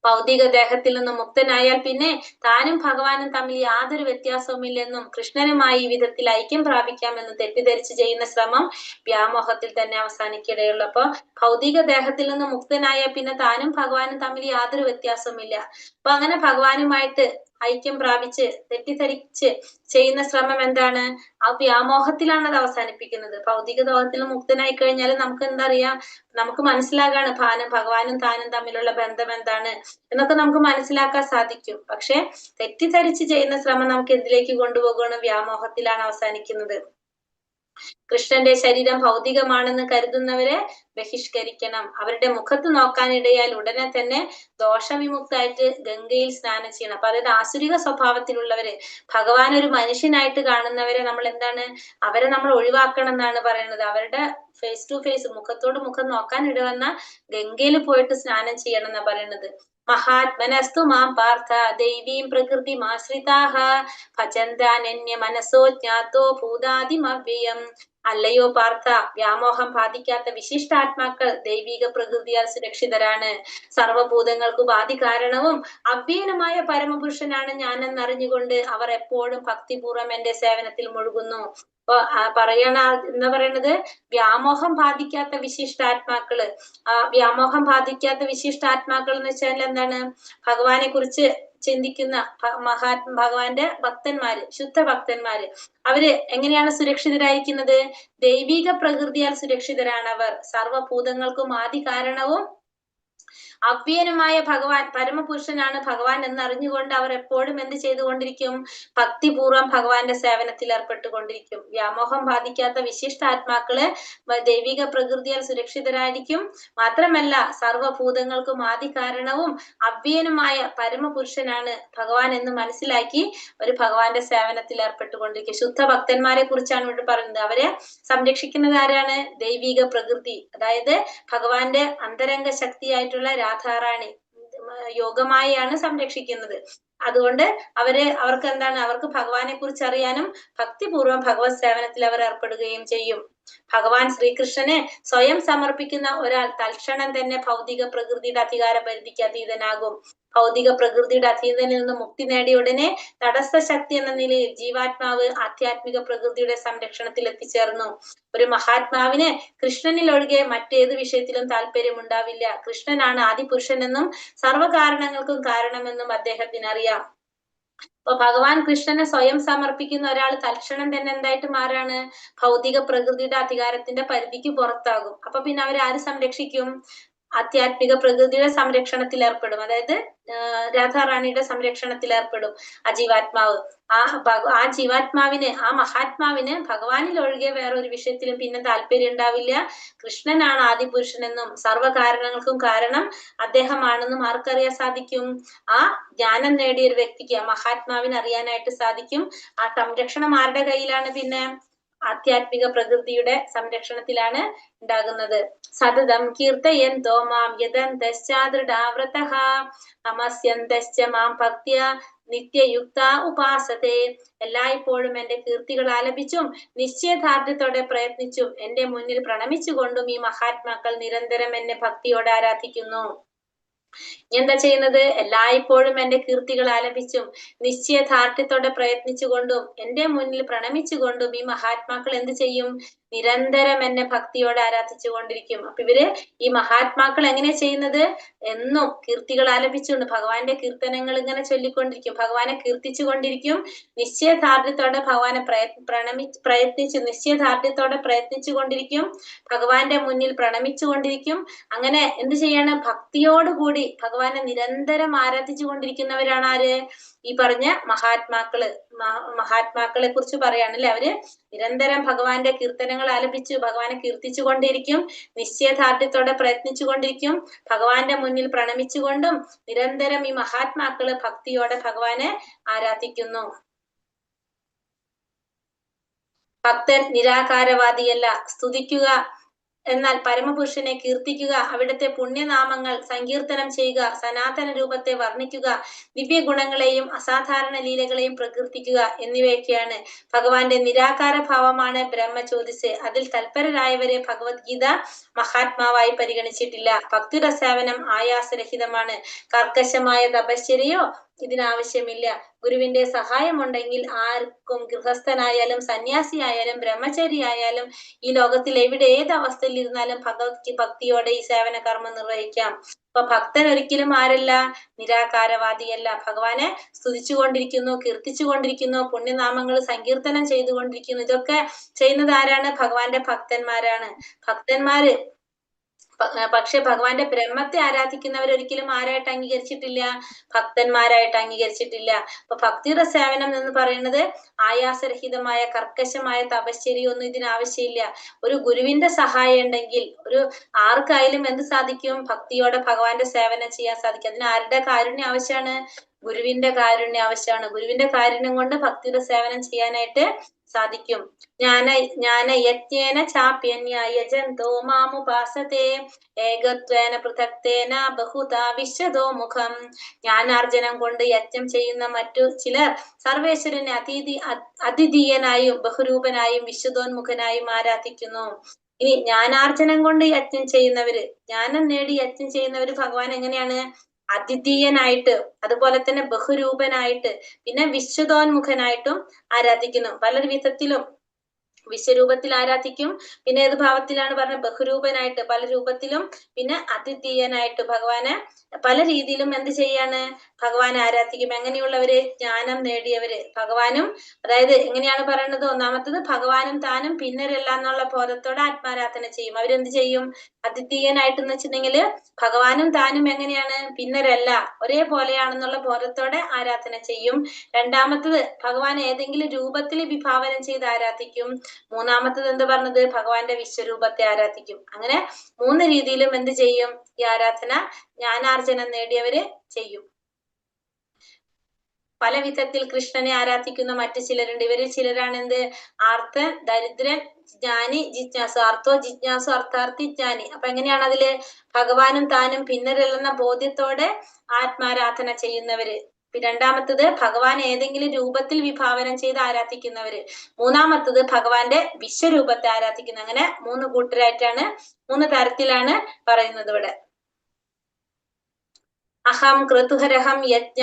ഭൗതിക ദേഹത്തിൽ നിന്ന് മുക്തനായാൽ പിന്നെ താനും ഭഗവാനും തമ്മിൽ യാതൊരു വ്യത്യാസവുമില്ലെന്നും കൃഷ്ണനുമായി ഈ വിധത്തിൽ ഐക്യം പ്രാപിക്കാമെന്ന് തെറ്റിദ്ധരിച്ച് ചെയ്യുന്ന ശ്രമം വ്യാമോഹത്തിൽ തന്നെ അവസാനിക്കിടയുള്ളൂ. അപ്പൊ ഭൗതിക ദേഹത്തിൽ നിന്ന് മുക്തനായാൽ പിന്നെ താനും ഭഗവാനും തമ്മിൽ യാതൊരു വ്യത്യാസവുമില്ല. അപ്പൊ അങ്ങനെ ഭഗവാനുമായിട്ട് ഐക്യം പ്രാപിച്ച് തെറ്റിദ്ധരിച്ച് ചെയ്യുന്ന ശ്രമം എന്താണ്? ആ വ്യാമോഹത്തിലാണ് അത് അവസാനിപ്പിക്കുന്നത്. ഭൗതിക ലോകത്തിൽ മുക്തനായി കഴിഞ്ഞാൽ നമുക്ക് എന്താ അറിയാം? നമുക്ക് മനസ്സിലാകാണ് ഭഗവാനും താനും തമ്മിലുള്ള ബന്ധം എന്താണ് എന്നൊക്കെ നമുക്ക് മനസ്സിലാക്കാൻ സാധിക്കും. പക്ഷെ തെറ്റിദ്ധരിച്ച് ചെയ്യുന്ന ശ്രമം നമുക്ക് എന്തിലേക്ക് കൊണ്ടുപോകണം? വ്യാമോഹത്തിലാണ് അവസാനിക്കുന്നത്. കൃഷ്ണന്റെ ശരീരം ഭൗതികമാണെന്ന് കരുതുന്നവരെ ബഹിഷ്കരിക്കണം. അവരുടെ മുഖത്ത് നോക്കാനിടയാൽ ഉടനെ തന്നെ ദോഷവിമുക്തായിട്ട് ഗംഗയിൽ സ്നാനം ചെയ്യണം. അപ്പൊ അതായത് ആസുരിക സ്വഭാവത്തിലുള്ളവര്, ഭഗവാൻ ഒരു മനുഷ്യനായിട്ട് കാണുന്നവരെ അവരെ നമ്മൾ ഒഴിവാക്കണം എന്നാണ് പറയുന്നത്. അവരുടെ ഫേസ് ടു ഫേസ്, മുഖത്തോട് മുഖം നോക്കാൻ ഇടവന്ന ഗംഗയിൽ പോയിട്ട് സ്നാനം ചെയ്യണം എന്നാ പറയുന്നത്. മഹാത്മനസ്തു മാം പാർത്ഥ ദൈവീം പ്രകൃതിമാശ്രിതാഃ ഭജന്താനന്യ മനസോ ജ്ഞാതോ ഭൂതാദിമവ്യയം. അല്ലയോ പാർത്ഥ, വ്യാമോഹം ബാധിക്കാത്ത വിശിഷ്ടാത്മാക്കൾ ദൈവിക പ്രകൃതിയാൽ സുരക്ഷിതരാണ്. സർവഭൂതങ്ങൾക്കും ആദി കാരണവും അവ്യയനുമായ പരമപുരുഷനാണ് ഞാനെന്നറിഞ്ഞുകൊണ്ട് അവർ എപ്പോഴും ഭക്തിപൂർവ്വം എന്റെ സേവനത്തിൽ മുഴുകുന്നു. അപ്പൊ എന്താ പറയണത്? വ്യാമോഹം ബാധിക്കാത്ത വിശിഷ്ടാത്മാക്കള്. വ്യാമോഹം ബാധിക്കാത്ത വിശിഷ്ടാത്മാക്കൾ എന്ന് വെച്ചാൽ എന്താണ്? ഭഗവാനെ കുറിച്ച് ചിന്തിക്കുന്ന ഭഗവാന്റെ ഭക്തന്മാര്, ശുദ്ധ ഭക്തന്മാര്, അവര് എങ്ങനെയാണ് സുരക്ഷിതരായിരിക്കുന്നത്? ദൈവിക പ്രകൃതിയാൽ സുരക്ഷിതരാണ് അവർ. സർവഭൂതങ്ങൾക്കും ആദി കാരണവും അവ്യയനുമായ ഭഗവാൻ പരമപുരുഷനാണ് ഭഗവാൻ എന്നറിഞ്ഞുകൊണ്ട് അവർ എപ്പോഴും എന്ത് ചെയ്തുകൊണ്ടിരിക്കും? ഭക്തിപൂർവ്വം ഭഗവാന്റെ സേവനത്തിൽ ഏർപ്പെട്ടുകൊണ്ടിരിക്കും. വ്യാമോഹം ബാധിക്കാത്ത വിശിഷ്ടാത്മാക്കള് ദൈവിക പ്രകൃതിയാൽ സുരക്ഷിതരായിരിക്കും. മാത്രമല്ല സർവഭൂതങ്ങൾക്കും ആദി കാരണവും അവ്യയനുമായ പരമപുരുഷനാണ് ഭഗവാൻ എന്ന് മനസ്സിലാക്കി ഒരു ഭഗവാന്റെ സേവനത്തിൽ ഏർപ്പെട്ടുകൊണ്ടിരിക്കും. ശുദ്ധ ഭക്തന്മാരെ കുറിച്ചാണ് ഇവിടെ പറയുന്നത്. അവരെ സംരക്ഷിക്കുന്നത് ആരാണ്? ദൈവിക പ്രകൃതി, അതായത് ഭഗവാന്റെ അന്തരംഗ ശക്തിയായിട്ടുള്ള രാധാറാണി യോഗമായാണ് സംരക്ഷിക്കുന്നത്. അതുകൊണ്ട് അവർക്ക് എന്താണ്? അവർക്ക് ഭഗവാനെ കുറിച്ച് അറിയാനും ഭക്തിപൂർവ്വം ഭഗവത് സേവനത്തിൽ അവർ ഏർപ്പെടുകയും ചെയ്യും. ഭഗവാൻ ശ്രീകൃഷ്ണനെ സ്വയം സമർപ്പിക്കുന്ന ഒരാൾ തൽക്ഷണം തന്നെ ഭൗതിക പ്രകൃതിയുടെ അധികാര പരിധിക്ക് അതീതനാകും. ഭൗതിക പ്രകൃതിയുടെ അധീനതയിൽ നിന്ന് മുക്തി നേടിയ ഉടനെ തടസ്സ ശക്തി എന്ന നിലയിൽ ജീവാത്മാവ് ആധ്യാത്മിക പ്രകൃതിയുടെ സംരക്ഷണത്തിൽ എത്തിച്ചേർന്നു. ഒരു മഹാത്മാവിന് കൃഷ്ണനിൽ ഒഴികെ മറ്റേത് വിഷയത്തിലും താല്പര്യമുണ്ടാവില്ല. കൃഷ്ണനാണ് ആദിപുരുഷനെന്നും സർവ്വകാരണങ്ങൾക്കും കാരണമെന്നും അദ്ദേഹത്തിന് അറിയാം. അപ്പൊ ഭഗവാൻ കൃഷ്ണനെ സ്വയം സമർപ്പിക്കുന്ന ഒരാൾ തൽക്ഷണം തന്നെ എന്തായിട്ട് മാറാണ്? ഭൗതിക പ്രകൃതിയുടെ അധികാരത്തിന്റെ പരിധിക്ക് പുറത്താകും. അപ്പൊ പിന്നെ അവരെ ആര് സംരക്ഷിക്കും? ആധ്യാത്മിക പ്രകൃതിയുടെ സംരക്ഷണത്തിൽ ഏർപ്പെടും. അതായത് രാധാറാണിയുടെ സംരക്ഷണത്തിൽ ഏർപ്പെടും ആ ജീവാത്മാവ്. ആ ജീവാത്മാവിന്, ആ മഹാത്മാവിന് ഭഗവാനിൽ ഒഴികെ വേറൊരു വിഷയത്തിലും പിന്നെ താല്പര്യം ഉണ്ടാവില്ല. കൃഷ്ണനാണ് ആദിപുരുഷനെന്നും സർവ്വകാരണങ്ങൾക്കും കാരണം അദ്ദേഹമാണെന്നും ആർക്കറിയാൻ സാധിക്കും? ആ ജ്ഞാനം നേടിയ ഒരു വ്യക്തിക്ക്, ആ മഹാത്മാവിന് അറിയാനായിട്ട് സാധിക്കും. ആ സംരക്ഷണം ആരുടെ കയ്യിലാണ്? പിന്നെ ആധ്യാത്മിക പ്രകൃതിയുടെ സംരക്ഷണത്തിലാണ് ഉണ്ടാകുന്നത്. സതതം കീർത്തയന്തോ മാം യദന്തശ്ചാദൃഢാവൃതഃ നമസ്യന്തശ്ച മാം ഭക്ത്യ നിത്യയുക്ത ഉപാസതേ. എല്ലായ്പ്പോഴും എന്റെ കീർത്തികൾ ആലപിച്ചും നിശ്ചയദാർഢ്യത്തോടെ പ്രയത്നിച്ചും എന്റെ മുന്നിൽ പ്രണമിച്ചുകൊണ്ടും ഈ മഹാത്മാക്കൾ നിരന്തരം എന്നെ ഭക്തിയോടെ ആരാധിക്കുന്നു. എന്താ ചെയ്യുന്നത്? എല്ലായ്പ്പോഴും എന്റെ കീർത്തികൾ ആലപിച്ചും നിശ്ചയദാർഢ്യത്തോടെ പ്രയത്നിച്ചുകൊണ്ടും എന്റെ മുന്നിൽ പ്രണമിച്ചുകൊണ്ടും ഈ മഹാത്മാക്കൾ എന്ത് ചെയ്യും? നിരന്തരം എന്നെ ഭക്തിയോടെ ആരാധിച്ചു കൊണ്ടിരിക്കും. അപ്പൊ ഇവര് ഈ മഹാത്മാക്കൾ എങ്ങനെ ചെയ്യുന്നത്? എന്നും കീർത്തികൾ ആലപിച്ചുകൊണ്ട് ഭഗവാന്റെ കീർത്തനങ്ങൾ ഇങ്ങനെ ചൊല്ലിക്കൊണ്ടിരിക്കും, ഭഗവാനെ കീർത്തിച്ചു കൊണ്ടിരിക്കും, നിശ്ചയദാർഢ്യത്തോടെ ഭഗവാനെ നിശ്ചയദാർഢ്യത്തോടെ പ്രയത്നിച്ചു കൊണ്ടിരിക്കും, ഭഗവാന്റെ മുന്നിൽ പ്രണമിച്ചു കൊണ്ടിരിക്കും. അങ്ങനെ എന്ത് ചെയ്യാണ്? ഭക്തിയോടുകൂടി ഭഗവാനെ നിരന്തരം ആരാധിച്ചു കൊണ്ടിരിക്കുന്നവരാണ് ആര്? ഈ പറഞ്ഞ മഹാത്മാക്കള്. മഹാത്മാക്കളെ കുറിച്ച് പറയാണല്ലേ. അവര് നിരന്തരം ഭഗവാന്റെ കീർത്തനങ്ങൾ ആലപിച്ചു ഭഗവാനെ കീർത്തിച്ചു കൊണ്ടിരിക്കും, നിശ്ചയദാർഢ്യത്തോടെ പ്രയത്നിച്ചു കൊണ്ടിരിക്കും, ഭഗവാന്റെ മുന്നിൽ പ്രണമിച്ചുകൊണ്ടും നിരന്തരം ഈ മഹാത്മാക്കള് ഭക്തിയോടെ ഭഗവാനെ ആരാധിക്കുന്നു. ഭക്തൻ നിരാകാരവാദിയല്ല. സ്തുതിക്കുക എന്നാൽ പരമപുരുഷനെ കീർത്തിക്കുക, അവിടുത്തെ പുണ്യനാമങ്ങൾ സങ്കീർത്തനം ചെയ്യുക, സനാതന രൂപത്തെ വർണ്ണിക്കുക, ദിവ്യ ഗുണങ്ങളെയും അസാധാരണ ലീലകളെയും പ്രകീർത്തിക്കുക എന്നിവയൊക്കെയാണ്. ഭഗവാന്റെ നിരാകാര ഭാവമാണ് ബ്രഹ്മജ്യോതിസ്. അതിൽ തൽപരരായവരെ ഭഗവത്ഗീത മഹാത്മാവായി പരിഗണിച്ചിട്ടില്ല. ഭക്തിരസേവനം ആയാസരഹിതമാണ്. കർക്കശമായ തപശ്ചര്യയോ ഇതിനാവശ്യമില്ല. ഗുരുവിന്റെ സഹായമുണ്ടെങ്കിൽ ആർക്കും, ഗൃഹസ്ഥനായാലും സന്യാസിയായാലും ബ്രഹ്മചാരിയായാലും ഈ ലോകത്തിൽ എവിടെ ഏത് അവസ്ഥയിൽ ഇരുന്നാലും ഭക്തിയോടെ ഈ സേവന കർമ്മം നിർവഹിക്കാം. അപ്പൊ ഭക്തൻ ഒരിക്കലും ആരല്ല? നിരാകാരവാദിയല്ല. ഭഗവാനെ സ്തുതിച്ചുകൊണ്ടിരിക്കുന്നു, കീർത്തിച്ചുകൊണ്ടിരിക്കുന്നു, പുണ്യനാമങ്ങൾ സങ്കീർത്തനം ചെയ്തുകൊണ്ടിരിക്കുന്നു. ഇതൊക്കെ ചെയ്യുന്നത് ആരാണ്? ഭഗവാന്റെ ഭക്തന്മാരാണ്. ഭക്തന്മാര് പക്ഷെ ഭഗവാന്റെ ബ്രഹ്മത്തെ ആരാധിക്കുന്നവർ ഒരിക്കലും ആരായിട്ട് അംഗീകരിച്ചിട്ടില്ല? ഭക്തന്മാരായിട്ട് അംഗീകരിച്ചിട്ടില്ല. അപ്പൊ ഭക്തിയുടെ സേവനം എന്ന് പറയുന്നത് ആയാസരഹിതമായ കർക്കശമായ തപശ്ചര്യയൊന്നും ഇതിനാവശ്യമില്ല. ഒരു ഗുരുവിന്റെ സഹായം ഉണ്ടെങ്കിൽ ഒരു ആർക്കായാലും എന്ത് സാധിക്കും? ഭക്തിയോടെ ഭഗവാന്റെ സേവനം ചെയ്യാൻ സാധിക്കും. അതിന് ആരുടെ കാരുണ്യം ആവശ്യമാണ്? ഗുരുവിന്റെ കാരുണ്യം ആവശ്യമാണ്. ഗുരുവിന്റെ കാരുണ്യം കൊണ്ട് ഭക്തിയുടെ സേവനം ചെയ്യാനായിട്ട് സാധിക്കും. ജ്ഞാന യജ്ഞേന ചാപ്യന്യായ ജന്തോ മാമുപാസതേ ഏകത്വേന പൃഥക്തേന ബഹുതാ വിശ്വതോ മുഖം. ജ്ഞാനാർജനം കൊണ്ട് യജ്ഞം ചെയ്യുന്ന മറ്റു ചിലർ സർവേശ്വരനെ അദ്വിതീയനായും ബഹുരൂപനായും വിശ്വതോന്മുഖനായും ആരാധിക്കുന്നു. ഇനി ജ്ഞാനാർജനം കൊണ്ട് യജ്ഞം ചെയ്യുന്നവര്, ജ്ഞാനം നേടി യജ്ഞം ചെയ്യുന്നവര് ഭഗവാൻ എങ്ങനെയാണ്? അദ്വിതീയനായിട്ട്, അതുപോലെ തന്നെ ബഹുരൂപനായിട്ട്, പിന്നെ വിശ്വതോന്മുഖനായിട്ടും ആരാധിക്കുന്നു. പല വിധത്തിലും വിശ്വരൂപത്തിൽ ആരാധിക്കും. പിന്നെ ഏത് ഭാവത്തിലാണ് പറഞ്ഞത്? ബഹുരൂപനായിട്ട്, പല രൂപത്തിലും, പിന്നെ അദ്വിതീയനായിട്ട് ഭഗവാനെ പല രീതിയിലും എന്ത് ചെയ്യാണ്? ഭഗവാനെ ആരാധിക്കും. എങ്ങനെയുള്ളവര്? ജ്ഞാനം നേടിയവര്. ഭഗവാനും, അതായത് എങ്ങനെയാണ് പറയുന്നത്? ഒന്നാമത്തത് ഭഗവാനും താനും ഭിന്നരല്ല എന്നുള്ള ബോധത്തോടെ ആത്മാരാധന ചെയ്യും. അവരെന്ത് ചെയ്യും? അദ്വിതീയനായിട്ടെന്ന് വെച്ചിട്ടുണ്ടെങ്കിൽ ഭഗവാനും താനും എങ്ങനെയാണ്? ഭിന്നരല്ല, ഒരേപോലെയാണെന്നുള്ള ബോധത്തോടെ ആരാധന ചെയ്യും. രണ്ടാമത്തത് ഭഗവാൻ ഏതെങ്കിലും രൂപത്തിൽ വിഭാവനം ചെയ്ത് ആരാധിക്കും. മൂന്നാമത്തത് എന്ത് പറഞ്ഞത്? ഭഗവാന്റെ വിശ്വരൂപത്തെ ആരാധിക്കും. അങ്ങനെ 3 രീതിയിലും എന്ത് ചെയ്യും? ഈ ആരാധന ജ്ഞാനാർജനം നേടിയവര് ചെയ്യും. പല വിധത്തിൽ കൃഷ്ണനെ ആരാധിക്കുന്ന മറ്റു ചിലരുണ്ട്. ഇവരിൽ ചിലരാണ് എന്ത്? ആർത്തൻ, ദരിദ്രൻ, ജ്ഞാനി, ജിജ്ഞാസു. ആർത്തോ ജിജ്ഞാസു, അർത്ഥാർത്ഥി, ജ്ഞാനി. അപ്പൊ എങ്ങനെയാണ് അതില്? ഭഗവാനും താനും ഭിന്നരല്ലെന്ന ബോധ്യത്തോടെ ആത്മാരാധന ചെയ്യുന്നവര്. രണ്ടാമത്തത് ഭഗവാൻ ഏതെങ്കിലും രൂപത്തിൽ വിഭാവനം ചെയ്ത് ആരാധിക്കുന്നവര്. മൂന്നാമത്തത് ഭഗവാന്റെ വിശ്വരൂപത്തെ ആരാധിക്കുന്ന. അങ്ങനെ 3 കൂട്ടരായിട്ടാണ്, 3 തരത്തിലാണ് പറയുന്നത് ഇവിടെ. അഹം ക്രതുഹരഹം യജ്ഞ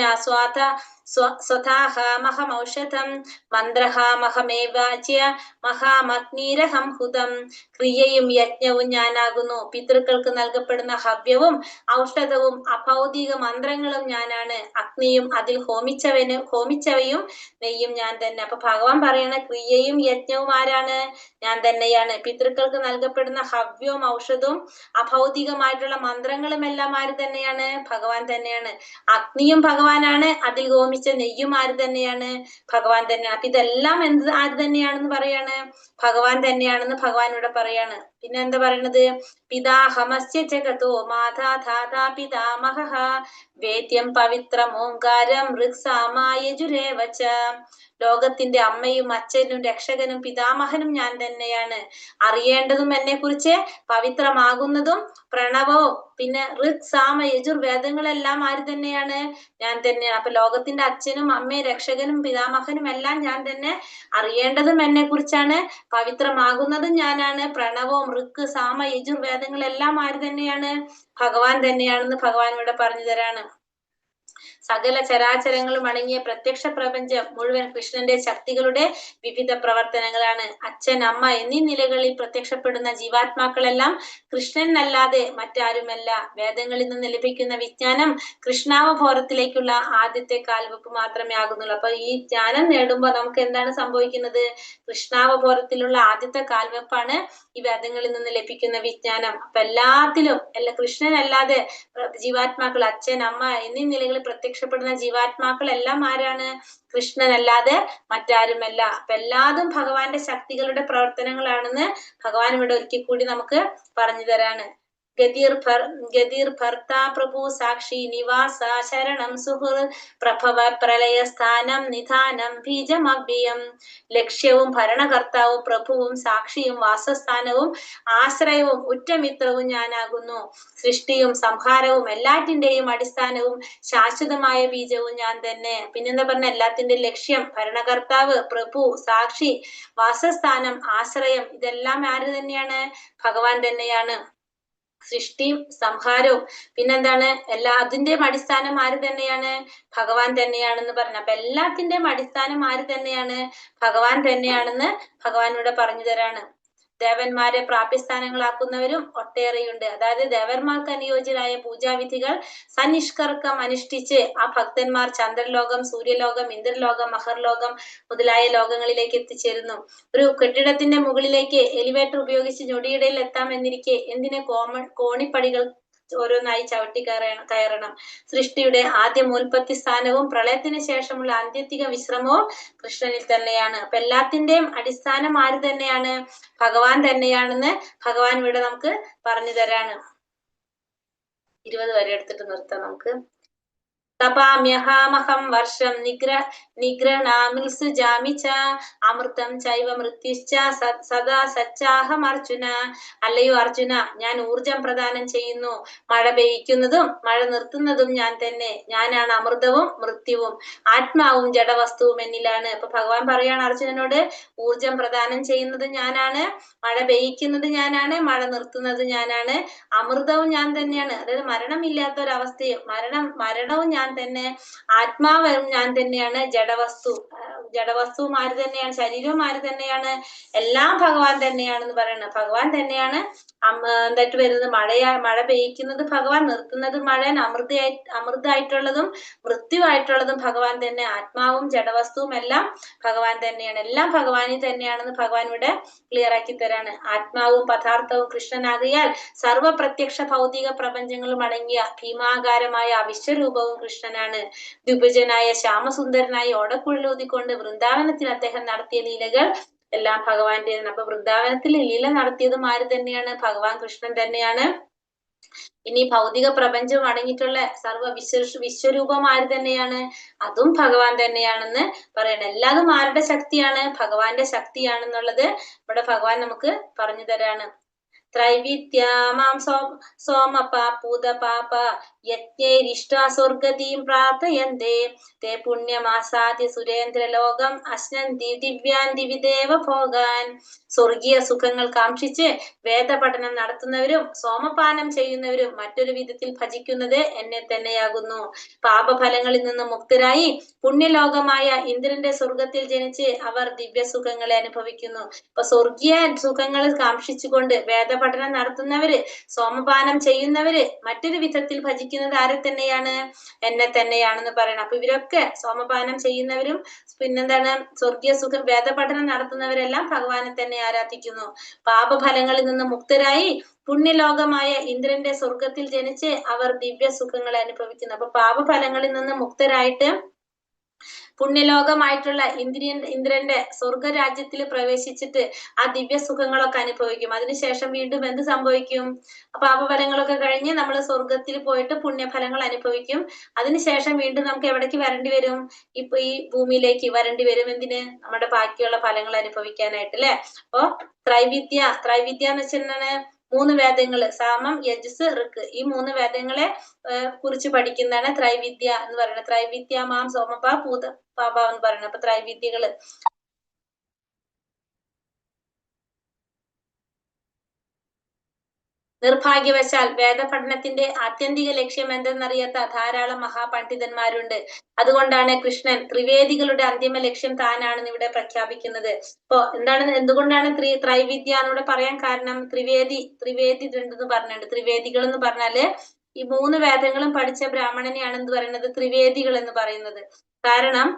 സ്വതാഹമഹമൗഷധം മന്ത്രഹമഹമേവാച്യ മഹാമഗ്നീരഹം ഹുതം. ക്രിയയും യജ്ഞവും ഞാനാകുന്നു. പിതൃക്കൾക്ക് നൽകപ്പെടുന്ന ഹവ്യവും ഔഷധവും അഭൗതിക മന്ത്രങ്ങളും ഞാനാണ്. അഗ്നിയും അതിൽ ഹോമിച്ചവയും നെയ്യും ഞാൻ തന്നെ. അപ്പൊ ഭഗവാൻ പറയണ ക്രിയയും യജ്ഞവും ആരാണ്? ഞാൻ തന്നെയാണ്. പിതൃക്കൾക്ക് നൽകപ്പെടുന്ന ഹവ്യവും ഔഷധവും അഭൗതികമായിട്ടുള്ള മന്ത്രങ്ങളും എല്ലാം ആര് തന്നെയാണ്? ഭഗവാൻ തന്നെയാണ്. അഗ്നിയും ഭഗവാനാണ്, അതിൽ ഹോമിച്ച നെയ്യും ആര് തന്നെയാണ്? ഭഗവാൻ തന്നെയാണ്. അപ്പൊ ഇതെല്ലാം എന്ത് ആര് തന്നെയാണെന്ന് പറയാണ്? ഭഗവാൻ തന്നെയാണെന്ന് ഭഗവാൻ ഇവിടെ പറയാണ്. പിന്നെ എന്താ പറയണത്? പിതാഹമസ്യ ജഗതോ മാതാ ധാതാ പിതാമഹഃ വേദ്യം പവിത്രമോങ്കാരം ഋക്സാമായജുരേവച. ലോകത്തിന്റെ അമ്മയും അച്ഛനും രക്ഷകനും പിതാമഹനും ഞാൻ തന്നെയാണ്. അറിയേണ്ടതും എന്നെ കുറിച്ച് പവിത്രമാകുന്നതും പ്രണവവും പിന്നെ ഋക് സാമ യജുർ വേദങ്ങളെല്ലാം ആര് തന്നെയാണ്? ഞാൻ തന്നെയാണ്. അപ്പൊ ലോകത്തിന്റെ അച്ഛനും അമ്മയും രക്ഷകനും പിതാമഹനും എല്ലാം ഞാൻ തന്നെ. അറിയേണ്ടതും എന്നെ കുറിച്ചാണ്, പവിത്രമാകുന്നതും ഞാനാണ്. പ്രണവവും ഋക് സാമ യജുർ വേദങ്ങളെല്ലാം ആര് തന്നെയാണ്? ഭഗവാൻ തന്നെയാണെന്ന് ഭഗവാൻ ഇവിടെ പറഞ്ഞു തരാണ്. സകല ചരാചരങ്ങളും അടങ്ങിയ പ്രത്യക്ഷ പ്രപഞ്ചം മുഴുവൻ കൃഷ്ണന്റെ ശക്തികളുടെ വിവിധ പ്രവർത്തനങ്ങളാണ്. അച്ഛൻ, അമ്മ എന്നീ നിലകളിൽ പ്രത്യക്ഷപ്പെടുന്ന ജീവാത്മാക്കളെല്ലാം കൃഷ്ണനല്ലാതെ മറ്റാരുമല്ല. വേദങ്ങളിൽ നിന്ന് ലഭിക്കുന്ന വിജ്ഞാനം കൃഷ്ണാവബോധത്തിലേക്കുള്ള ആദ്യത്തെ കാൽവെപ്പ് മാത്രമേ ആകുന്നുള്ളൂ. അപ്പൊ ഈ ജ്ഞാനം നേടുമ്പോൾ നമുക്ക് എന്താണ് സംഭവിക്കുന്നത്? കൃഷ്ണാവബോധത്തിലുള്ള ആദ്യത്തെ കാൽവെപ്പാണ് ഈ വേദങ്ങളിൽ നിന്ന് ലഭിക്കുന്ന വിജ്ഞാനം. അപ്പൊ എല്ലാത്തിലും കൃഷ്ണനല്ലാതെ ജീവാത്മാക്കൾ, അച്ഛൻ, അമ്മ എന്നീ നിലകളിൽ പ്രത്യക്ഷപ്പെടുന്ന ജീവാത്മാക്കൾ എല്ലാം ആരാണ്? കൃഷ്ണനല്ലാതെ മറ്റാരുമല്ല. അപ്പൊ എല്ലാതും ഭഗവാന്റെ ശക്തികളുടെ പ്രവർത്തനങ്ങളാണെന്ന് ഭഗവാൻ ഇവിടെ ഒരിക്കൽ കൂടി നമുക്ക് പറഞ്ഞു തരാണ്. ഗതിർ ഭർത്താ പ്രഭു സാക്ഷി നിവാസ ശരണം സുഹൃ പ്രഭവ പ്രളയ സ്ഥാനം നിധാനം ബീജമവ്യയം. ലക്ഷ്യവും ഭരണകർത്താവും പ്രഭുവും സാക്ഷിയും വാസസ്ഥാനവും ആശ്രയവും ഉറ്റമിത്രവും ഞാനാകുന്നു. സൃഷ്ടിയും സംഹാരവും എല്ലാറ്റിന്റെയും അടിസ്ഥാനവും ശാശ്വതമായ ബീജവും ഞാൻ തന്നെ. പിന്നെന്താ പറഞ്ഞ? എല്ലാത്തിന്റെ ലക്ഷ്യം, ഭരണകർത്താവ്, പ്രഭു, സാക്ഷി, വാസസ്ഥാനം, ആശ്രയം, ഇതെല്ലാം ആര് തന്നെയാണ്? ഭഗവാൻ തന്നെയാണ്. സൃഷ്ടിയും സംഹാരവും പിന്നെന്താണ്? അതിന്റെയും അടിസ്ഥാനം ആര് തന്നെയാണ്? ഭഗവാൻ തന്നെയാണെന്ന് പറഞ്ഞു. അപ്പൊ എല്ലാത്തിന്റെയും അടിസ്ഥാനം ആര് തന്നെയാണ്? ഭഗവാൻ തന്നെയാണെന്ന് ഭഗവാൻ ഇവിടെ പറഞ്ഞു തരാണ്. ദേവന്മാരെ പ്രാപ്യസ്ഥാനങ്ങളാക്കുന്നവരും ഒട്ടേറെയുണ്ട്. അതായത് ദേവന്മാർക്ക് അനുയോജ്യരായ പൂജാവിധികൾ സനിഷ്കർക്കം അനുഷ്ഠിച്ച് ആ ഭക്തന്മാർ ചന്ദ്രലോകം, സൂര്യലോകം, ഇന്ദ്രലോകം, മഹർലോകം മുതലായ ലോകങ്ങളിലേക്ക് എത്തിച്ചേരുന്നു. ഒരു കെട്ടിടത്തിന്റെ മുകളിലേക്ക് എലിവേറ്റർ ഉപയോഗിച്ച് ഞൊടിയിടയിൽ എത്താമെന്നിരിക്കെ എന്തിന് കോണിപ്പടികൾ ഓരോന്നായി ചവിട്ടി കയറണം? സൃഷ്ടിയുടെ ആദ്യ മൂൽപ്പത്തി സ്ഥാനവും പ്രളയത്തിന് ശേഷമുള്ള ആത്യന്തിക വിശ്രമവും കൃഷ്ണനിൽ തന്നെയാണ്. അപ്പൊ എല്ലാത്തിന്റെയും അടിസ്ഥാനം ആര് തന്നെയാണ്? ഭഗവാൻ തന്നെയാണെന്ന് ഭഗവാൻ ഇവിടെ നമുക്ക് പറഞ്ഞു തരാണ്. 20 വരെ എടുത്തിട്ട് നിർത്താം നമുക്ക്. തപാമ്യഹാമഹം വർഷം നിഗ്രഹണാമിൽസുജാമി ച അമൃതം ചൈവ മൃത്യുശ്ച സദാ സച്ചാഹം അർജുന. അല്ലയോ അർജുന, ഞാൻ ഊർജം പ്രദാനം ചെയ്യുന്നു. മഴ പെയ്യ്ക്കുന്നതും മഴ നിർത്തുന്നതും ഞാൻ തന്നെ. ഞാനാണ് അമൃതവും മൃത്യുവും, ആത്മാവും ജഡവസ്തുവും എന്നിലാണ്. അപ്പൊ ഭഗവാൻ പറയാണ് അർജുനനോട്, ഊർജം പ്രദാനം ചെയ്യുന്നത് ഞാനാണ്, മഴ പെയ്യിക്കുന്നത് ഞാനാണ്, മഴ നിർത്തുന്നത് ഞാനാണ്, അമൃതവും ഞാൻ തന്നെയാണ്. അതായത് മരണമില്ലാത്ത ഒരവസ്ഥയും മരണവും ഞാൻ തന്നെ, ആത്മാവും ഞാൻ തന്നെയാണ്, ജഡവസ്തുവും ആര് തന്നെയാണ്, ശരീരവും ആര് തന്നെയാണ്, എല്ലാം ഭഗവാൻ തന്നെയാണെന്ന് പറയുന്നത്. ഭഗവാൻ തന്നെയാണ് എന്തായിട്ട് വരുന്നത്? മഴ പെയ്യിക്കുന്നത് ഭഗവാൻ, നിർത്തുന്നത് മഴൻ, അമൃതായിട്ടുള്ളതും മൃത്യുവായിട്ടുള്ളതും ഭഗവാൻ തന്നെ, ആത്മാവും ജഡവസ്തുവും എല്ലാം ഭഗവാൻ തന്നെയാണ്. എല്ലാം ഭഗവാനിൽ തന്നെയാണെന്ന് ഭഗവാൻ ഇവിടെ ക്ലിയർ ആക്കി തരാണ്. ആത്മാവും പദാർത്ഥവും കൃഷ്ണനാകിയാൽ സർവപ്രത്യക്ഷ ഭൗതിക പ്രപഞ്ചങ്ങളും അടങ്ങിയ ഭീമാകാരമായ വിശ്വരൂപവും കൃഷ്ണനാണ്. ദ്വിഭുജനായ ശ്യാമസുന്ദരനായി ഓടക്കുഴലൂതിക്കൊണ്ട് വൃന്ദാവനത്തിൽ അദ്ദേഹം നടത്തിയ ലീലകൾ എല്ലാം ഭഗവാന്റേതാണ്. അപ്പൊ വൃന്ദാവനത്തിൽ ലീല നടത്തിയതും ആര് തന്നെയാണ്? ഭഗവാൻ കൃഷ്ണൻ തന്നെയാണ്. ഇനി ഭൗതിക പ്രപഞ്ചം അടങ്ങിയിട്ടുള്ള വിശ്വരൂപം ആര് തന്നെയാണ്? അതും ഭഗവാൻ തന്നെയാണെന്ന് പറയണം. എല്ലാതും ആരുടെ ശക്തിയാണ്? ഭഗവാന്റെ ശക്തിയാണെന്നുള്ളത് ഇവിടെ ഭഗവാൻ നമുക്ക് പറഞ്ഞു തരാണ്. ത്രൈവിദ്യാമാം സോമപാപൂത പാപ യജ്ഞൈരിഷ്ടാ സ്വർഗതീം പ്രാർത്ഥയന്തേ തേ പുണ്യമാസാദ്യ സുരേന്ദ്രലോകം അശ്നന്തി ദിവ്യാൻ ദിവിദേവ ഭോഗാൻ. സ്വർഗീയ സുഖങ്ങൾ കാക്ഷിച്ച് വേദപഠനം നടത്തുന്നവരും സോമപാനം ചെയ്യുന്നവരും മറ്റൊരു വിധത്തിൽ ഭജിക്കുന്നത് എന്നെ തന്നെയാകുന്നു. പാപഫലങ്ങളിൽ നിന്ന് മുക്തരായി പുണ്യലോകമായ ഇന്ദ്രന്റെ സ്വർഗത്തിൽ ജനിച്ച് അവർ ദിവ്യ സുഖങ്ങളെ അനുഭവിക്കുന്നു. ഇപ്പൊ സ്വർഗീയ സുഖങ്ങൾ കാക്ഷിച്ചുകൊണ്ട് വേദപഠനം നടത്തുന്നവര്, സോമപാനം ചെയ്യുന്നവര് മറ്റൊരു വിധത്തിൽ ഭജിക്കുന്നത് ആരെ തന്നെയാണ്? എന്നെ തന്നെയാണെന്ന് പറയണം. അപ്പൊ ഇവരൊക്കെ സോമപാനം ചെയ്യുന്നവരും പിന്നെന്താണ് സ്വർഗീയ സുഖം വേദപഠനം നടത്തുന്നവരെല്ലാം ഭഗവാനെ തന്നെ ആരാധിക്കുന്നു. പാപഫലങ്ങളിൽ നിന്ന് മുക്തരായി പുണ്യലോകമായ ഇന്ദ്രന്റെ സ്വർഗത്തിൽ ജനിച്ച് അവർ ദിവ്യ സുഖങ്ങളെ അനുഭവിക്കുന്നു. അപ്പൊ പാപഫലങ്ങളിൽ നിന്ന് മുക്തരായിട്ട് പുണ്യലോകമായിട്ടുള്ള ഇന്ദ്രന്റെ സ്വർഗരാജ്യത്തിൽ പ്രവേശിച്ചിട്ട് ആ ദിവ്യ സുഖങ്ങളൊക്കെ അനുഭവിക്കും. അതിനുശേഷം വീണ്ടും എന്ത് സംഭവിക്കും? പാപഫലങ്ങളൊക്കെ കഴിഞ്ഞ് നമ്മൾ സ്വർഗത്തിൽ പോയിട്ട് പുണ്യഫലങ്ങൾ അനുഭവിക്കും. അതിനുശേഷം വീണ്ടും നമുക്ക് എവിടേക്ക് വരേണ്ടി വരും? ഇപ്പൊ ഈ ഭൂമിയിലേക്ക് വരേണ്ടി വരും. എന്തിന്? നമ്മുടെ ബാക്കിയുള്ള ഫലങ്ങൾ അനുഭവിക്കാനായിട്ട്, അല്ലെ? അപ്പൊ ത്രൈവിദ്യ എന്ന് വെച്ചാൽ 3 വേദങ്ങള്, സാമം, യജസ്, ഋക്ക്, ഈ 3 വേദങ്ങളെ കുറിച്ച് പഠിക്കുന്നതാണ് ത്രൈവിദ്യ എന്ന് പറയുന്നത്. ത്രൈവിദ്യ മാം സോമപ പൂത പാപ എന്ന് പറയുന്നത്. അപ്പൊ ത്രൈവിദ്യകള് നിർഭാഗ്യവശാൽ വേദപഠനത്തിന്റെ ആത്യന്തിക ലക്ഷ്യം എന്തെന്നറിയാത്ത ധാരാളം മഹാപണ്ഡിതന്മാരുണ്ട്. അതുകൊണ്ടാണ് കൃഷ്ണൻ ത്രിവേദികളുടെ അന്തിമ ലക്ഷ്യം താനാണെന്ന് ഇവിടെ പ്രഖ്യാപിക്കുന്നത്. ഇപ്പൊ എന്തുകൊണ്ടാണ് ത്രൈവിദ്യ എന്നിവിടെ പറയാൻ കാരണം? ത്രിവേദി ഉണ്ടെന്ന് പറഞ്ഞിട്ടുണ്ട്. ത്രിവേദികൾ എന്ന് പറഞ്ഞാല് ഈ 3 വേദങ്ങളും പഠിച്ച ബ്രാഹ്മണനെയാണ് എന്ത് പറയുന്നത്? ത്രിവേദികൾ എന്ന് പറയുന്നത്. കാരണം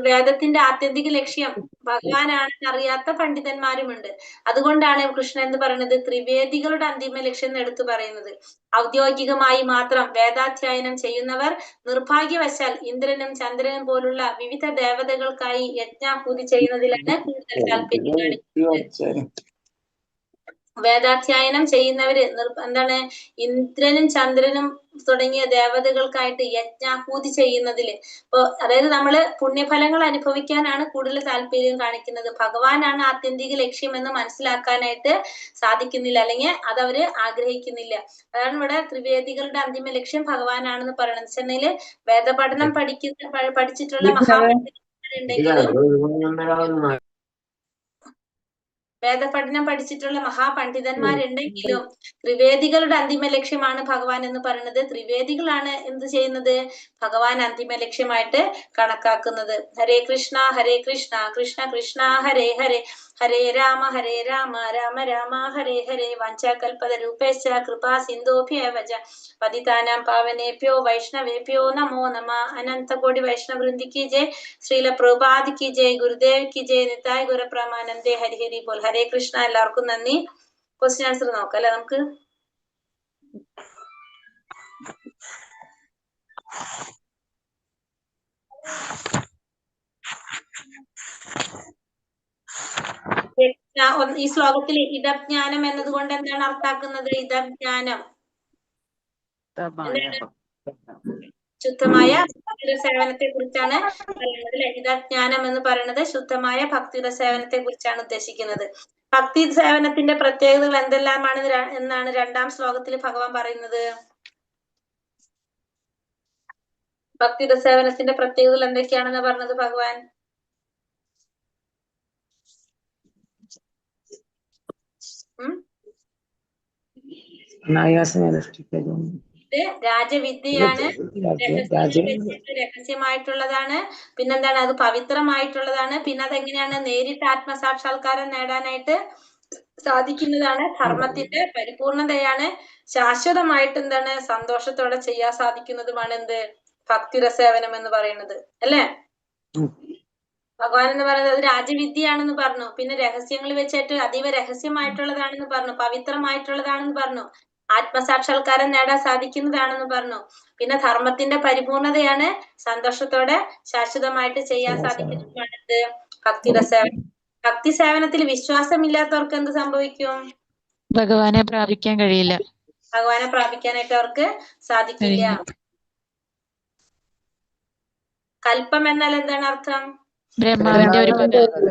വേദത്തിന്റെ ആത്യന്തിക ലക്ഷ്യം ഭഗവാനാണെന്ന് അറിയാത്ത പണ്ഡിതന്മാരുമുണ്ട്. അതുകൊണ്ടാണ് കൃഷ്ണൻ എന്ന് പറയുന്നത് ത്രിവേദികളുടെ അന്തിമ ലക്ഷ്യം എന്ന് എടുത്തു പറയുന്നത്. ഔദ്യോഗികമായി മാത്രം വേദാധ്യയനം ചെയ്യുന്നവർ നിർഭാഗ്യവശാൽ ഇന്ദ്രനും ചന്ദ്രനും പോലുള്ള വിവിധ ദേവതകൾക്കായി യജ്ഞാഹൂതി ചെയ്യുന്നതിലാണ് കൂടുതൽ താല്പര്യം കാണിക്കുന്നത്. വേദാധ്യയനം ചെയ്യുന്നവര് ഇന്ദ്രനും ചന്ദ്രനും തുടങ്ങിയ ദേവതകൾക്കായിട്ട് യജ്ഞാഹൂതി ചെയ്യുന്നതില് അതായത് നമ്മള് പുണ്യഫലങ്ങൾ അനുഭവിക്കാനാണ് കൂടുതൽ താല്പര്യം കാണിക്കുന്നത്. ഭഗവാനാണ് ആത്യന്തിക ലക്ഷ്യം എന്ന് മനസ്സിലാക്കാനായിട്ട് സാധിക്കുന്നില്ല, അല്ലെങ്കിൽ അതവര് ആഗ്രഹിക്കുന്നില്ല. അതാണ് ഇവിടെ ത്രിവേദികളുടെ അന്തിമ ലക്ഷ്യം ഭഗവാനാണെന്ന് പറയുന്നത്. വെച്ചിട്ടുണ്ടെങ്കില് വേദപഠനം പഠിച്ചിട്ടുള്ള മഹാപണ്ഡിതന്മാരുണ്ടെങ്കിലും ത്രിവേദികളുടെ അന്തിമ ലക്ഷ്യമാണ് ഭഗവാൻ എന്ന് പറയുന്നത്. ത്രിവേദികളാണ് എന്ത് ചെയ്യുന്നത്? ഭഗവാൻ അന്തിമ ലക്ഷ്യമായിട്ട് കണക്കാക്കുന്നത്. ഹരേ കൃഷ്ണ കൃഷ്ണ കൃഷ്ണ ഹരേ ഹരേ, ഹരേ രാമ രാമ രാമ ഹരേ ഹരേ. വാഞ്ചാകൽപതരൂപേശ്ച കൃപാ സിന്ധോഭ്യേവ ച പതിതാനാം പാവനേഭ്യോ വൈഷ്ണവേഭ്യോ നമോ നമഃ. അനന്തകോടി വൈഷ്ണവൃന്ദി കി ജയ്, ശ്രീല പ്രഭുപാദ് കി ജയ്, ഗുരുദേവ് കി ജയ്, നിതായ് ഗുരു പ്രമാനന്ദേ, ഹരി ഹരി ബോൽ. ഹരേ കൃഷ്ണ. എല്ലാവർക്കും നന്ദി. ക്വസ്റ്റ്യൻ ആൻസർ നോക്കാം അല്ലെ നമുക്ക്. ഈ ശ്ലോകത്തിൽ ഇതജ്ഞാനം എന്നതുകൊണ്ട് എന്താണ് അർത്ഥാക്കുന്നത്? ഇതജ്ഞാനം ശുദ്ധമായ ഭക്തിയുടെ സേവനത്തെ കുറിച്ചാണ് പറയുന്നത്. ഇതജ്ഞാനം എന്ന് പറയുന്നത് ശുദ്ധമായ ഭക്തിയുടെ സേവനത്തെ കുറിച്ചാണ് ഉദ്ദേശിക്കുന്നത്. ഭക്തി സേവനത്തിന്റെ പ്രത്യേകതകൾ എന്തെല്ലാമാണ് എന്നാണ് 2-ാം ശ്ലോകത്തിൽ ഭഗവാൻ പറയുന്നത്. ഭക്തിയുടെ സേവനത്തിന്റെ പ്രത്യേകതകൾ എന്തൊക്കെയാണെന്ന് പറഞ്ഞത് ഭഗവാൻ? ഇത് രാജവിദ്യയാണ്, രഹസ്യമായിട്ടുള്ളതാണ്. പിന്നെന്താണ്? അത് പവിത്രമായിട്ടുള്ളതാണ്. പിന്നെ അതെങ്ങനെയാണ്? നേരിട്ട് ആത്മസാക്ഷാത്കാരം നേടാനായിട്ട് സാധിക്കുന്നതാണ്. ധർമ്മത്തിന്റെ പരിപൂർണതയാണ്. ശാശ്വതമായിട്ട് എന്താണ്? സന്തോഷത്തോടെ ചെയ്യാൻ സാധിക്കുന്നതുമാണ് എന്ത്? ഭക്തിയുടെ സേവനം എന്ന് പറയുന്നത് അല്ലേ? ഭഗവാൻ എന്ന് പറയുന്നത് അത് രാജവിദ്യയാണെന്ന് പറഞ്ഞു. പിന്നെ രഹസ്യങ്ങൾ വെച്ചിട്ട് അതീവ രഹസ്യമായിട്ടുള്ളതാണെന്ന് പറഞ്ഞു, പവിത്രമായിട്ടുള്ളതാണെന്ന് പറഞ്ഞു, ആത്മസാക്ഷാത്കാരം നേടാൻ സാധിക്കുന്നതാണെന്ന് പറഞ്ഞു. പിന്നെ ധർമ്മത്തിന്റെ പരിപൂർണതയാണ്, സന്തോഷത്തോടെ ശാശ്വതമായിട്ട് ചെയ്യാൻ സാധിക്കുന്നതാണ് ഭക്തിയുടെ സേവനം. ഭക്തി സേവനത്തിൽ വിശ്വാസമില്ലാത്തവർക്ക് എന്ത് സംഭവിക്കും? ഭഗവാനെ പ്രാപിക്കാൻ കഴിയില്ല. ഭഗവാനെ പ്രാപിക്കാനായിട്ട് അവർക്ക് സാധിക്കില്ല. കൽപ്പം എന്നാൽ എന്താണ് അർത്ഥം? ബ്രഹ്മാവിന്റെ ഒരു പകൽ.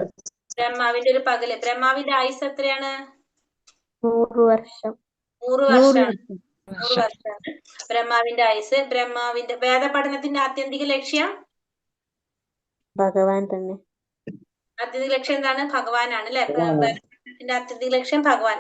ബ്രഹ്മാവിന്റെ ഒരു പകല്. ബ്രഹ്മാവിന്റെ ആയുസ് എത്രയാണ്? 100 വർഷം. 100 വർഷമാണ്. 100 വർഷമാണ് ബ്രഹ്മാവിന്റെ ആയുസ്. ബ്രഹ്മാവിന്റെ വേദപഠനത്തിന്റെ ആത്യന്തിക ലക്ഷ്യം ഭഗവാൻ തന്നെ. ആത്യന്തിക ലക്ഷ്യം എന്താണ്? ഭഗവാനാണ് അല്ലെ? വേദപഠനത്തിന്റെ ആത്യന്തിക ലക്ഷ്യം ഭഗവാൻ.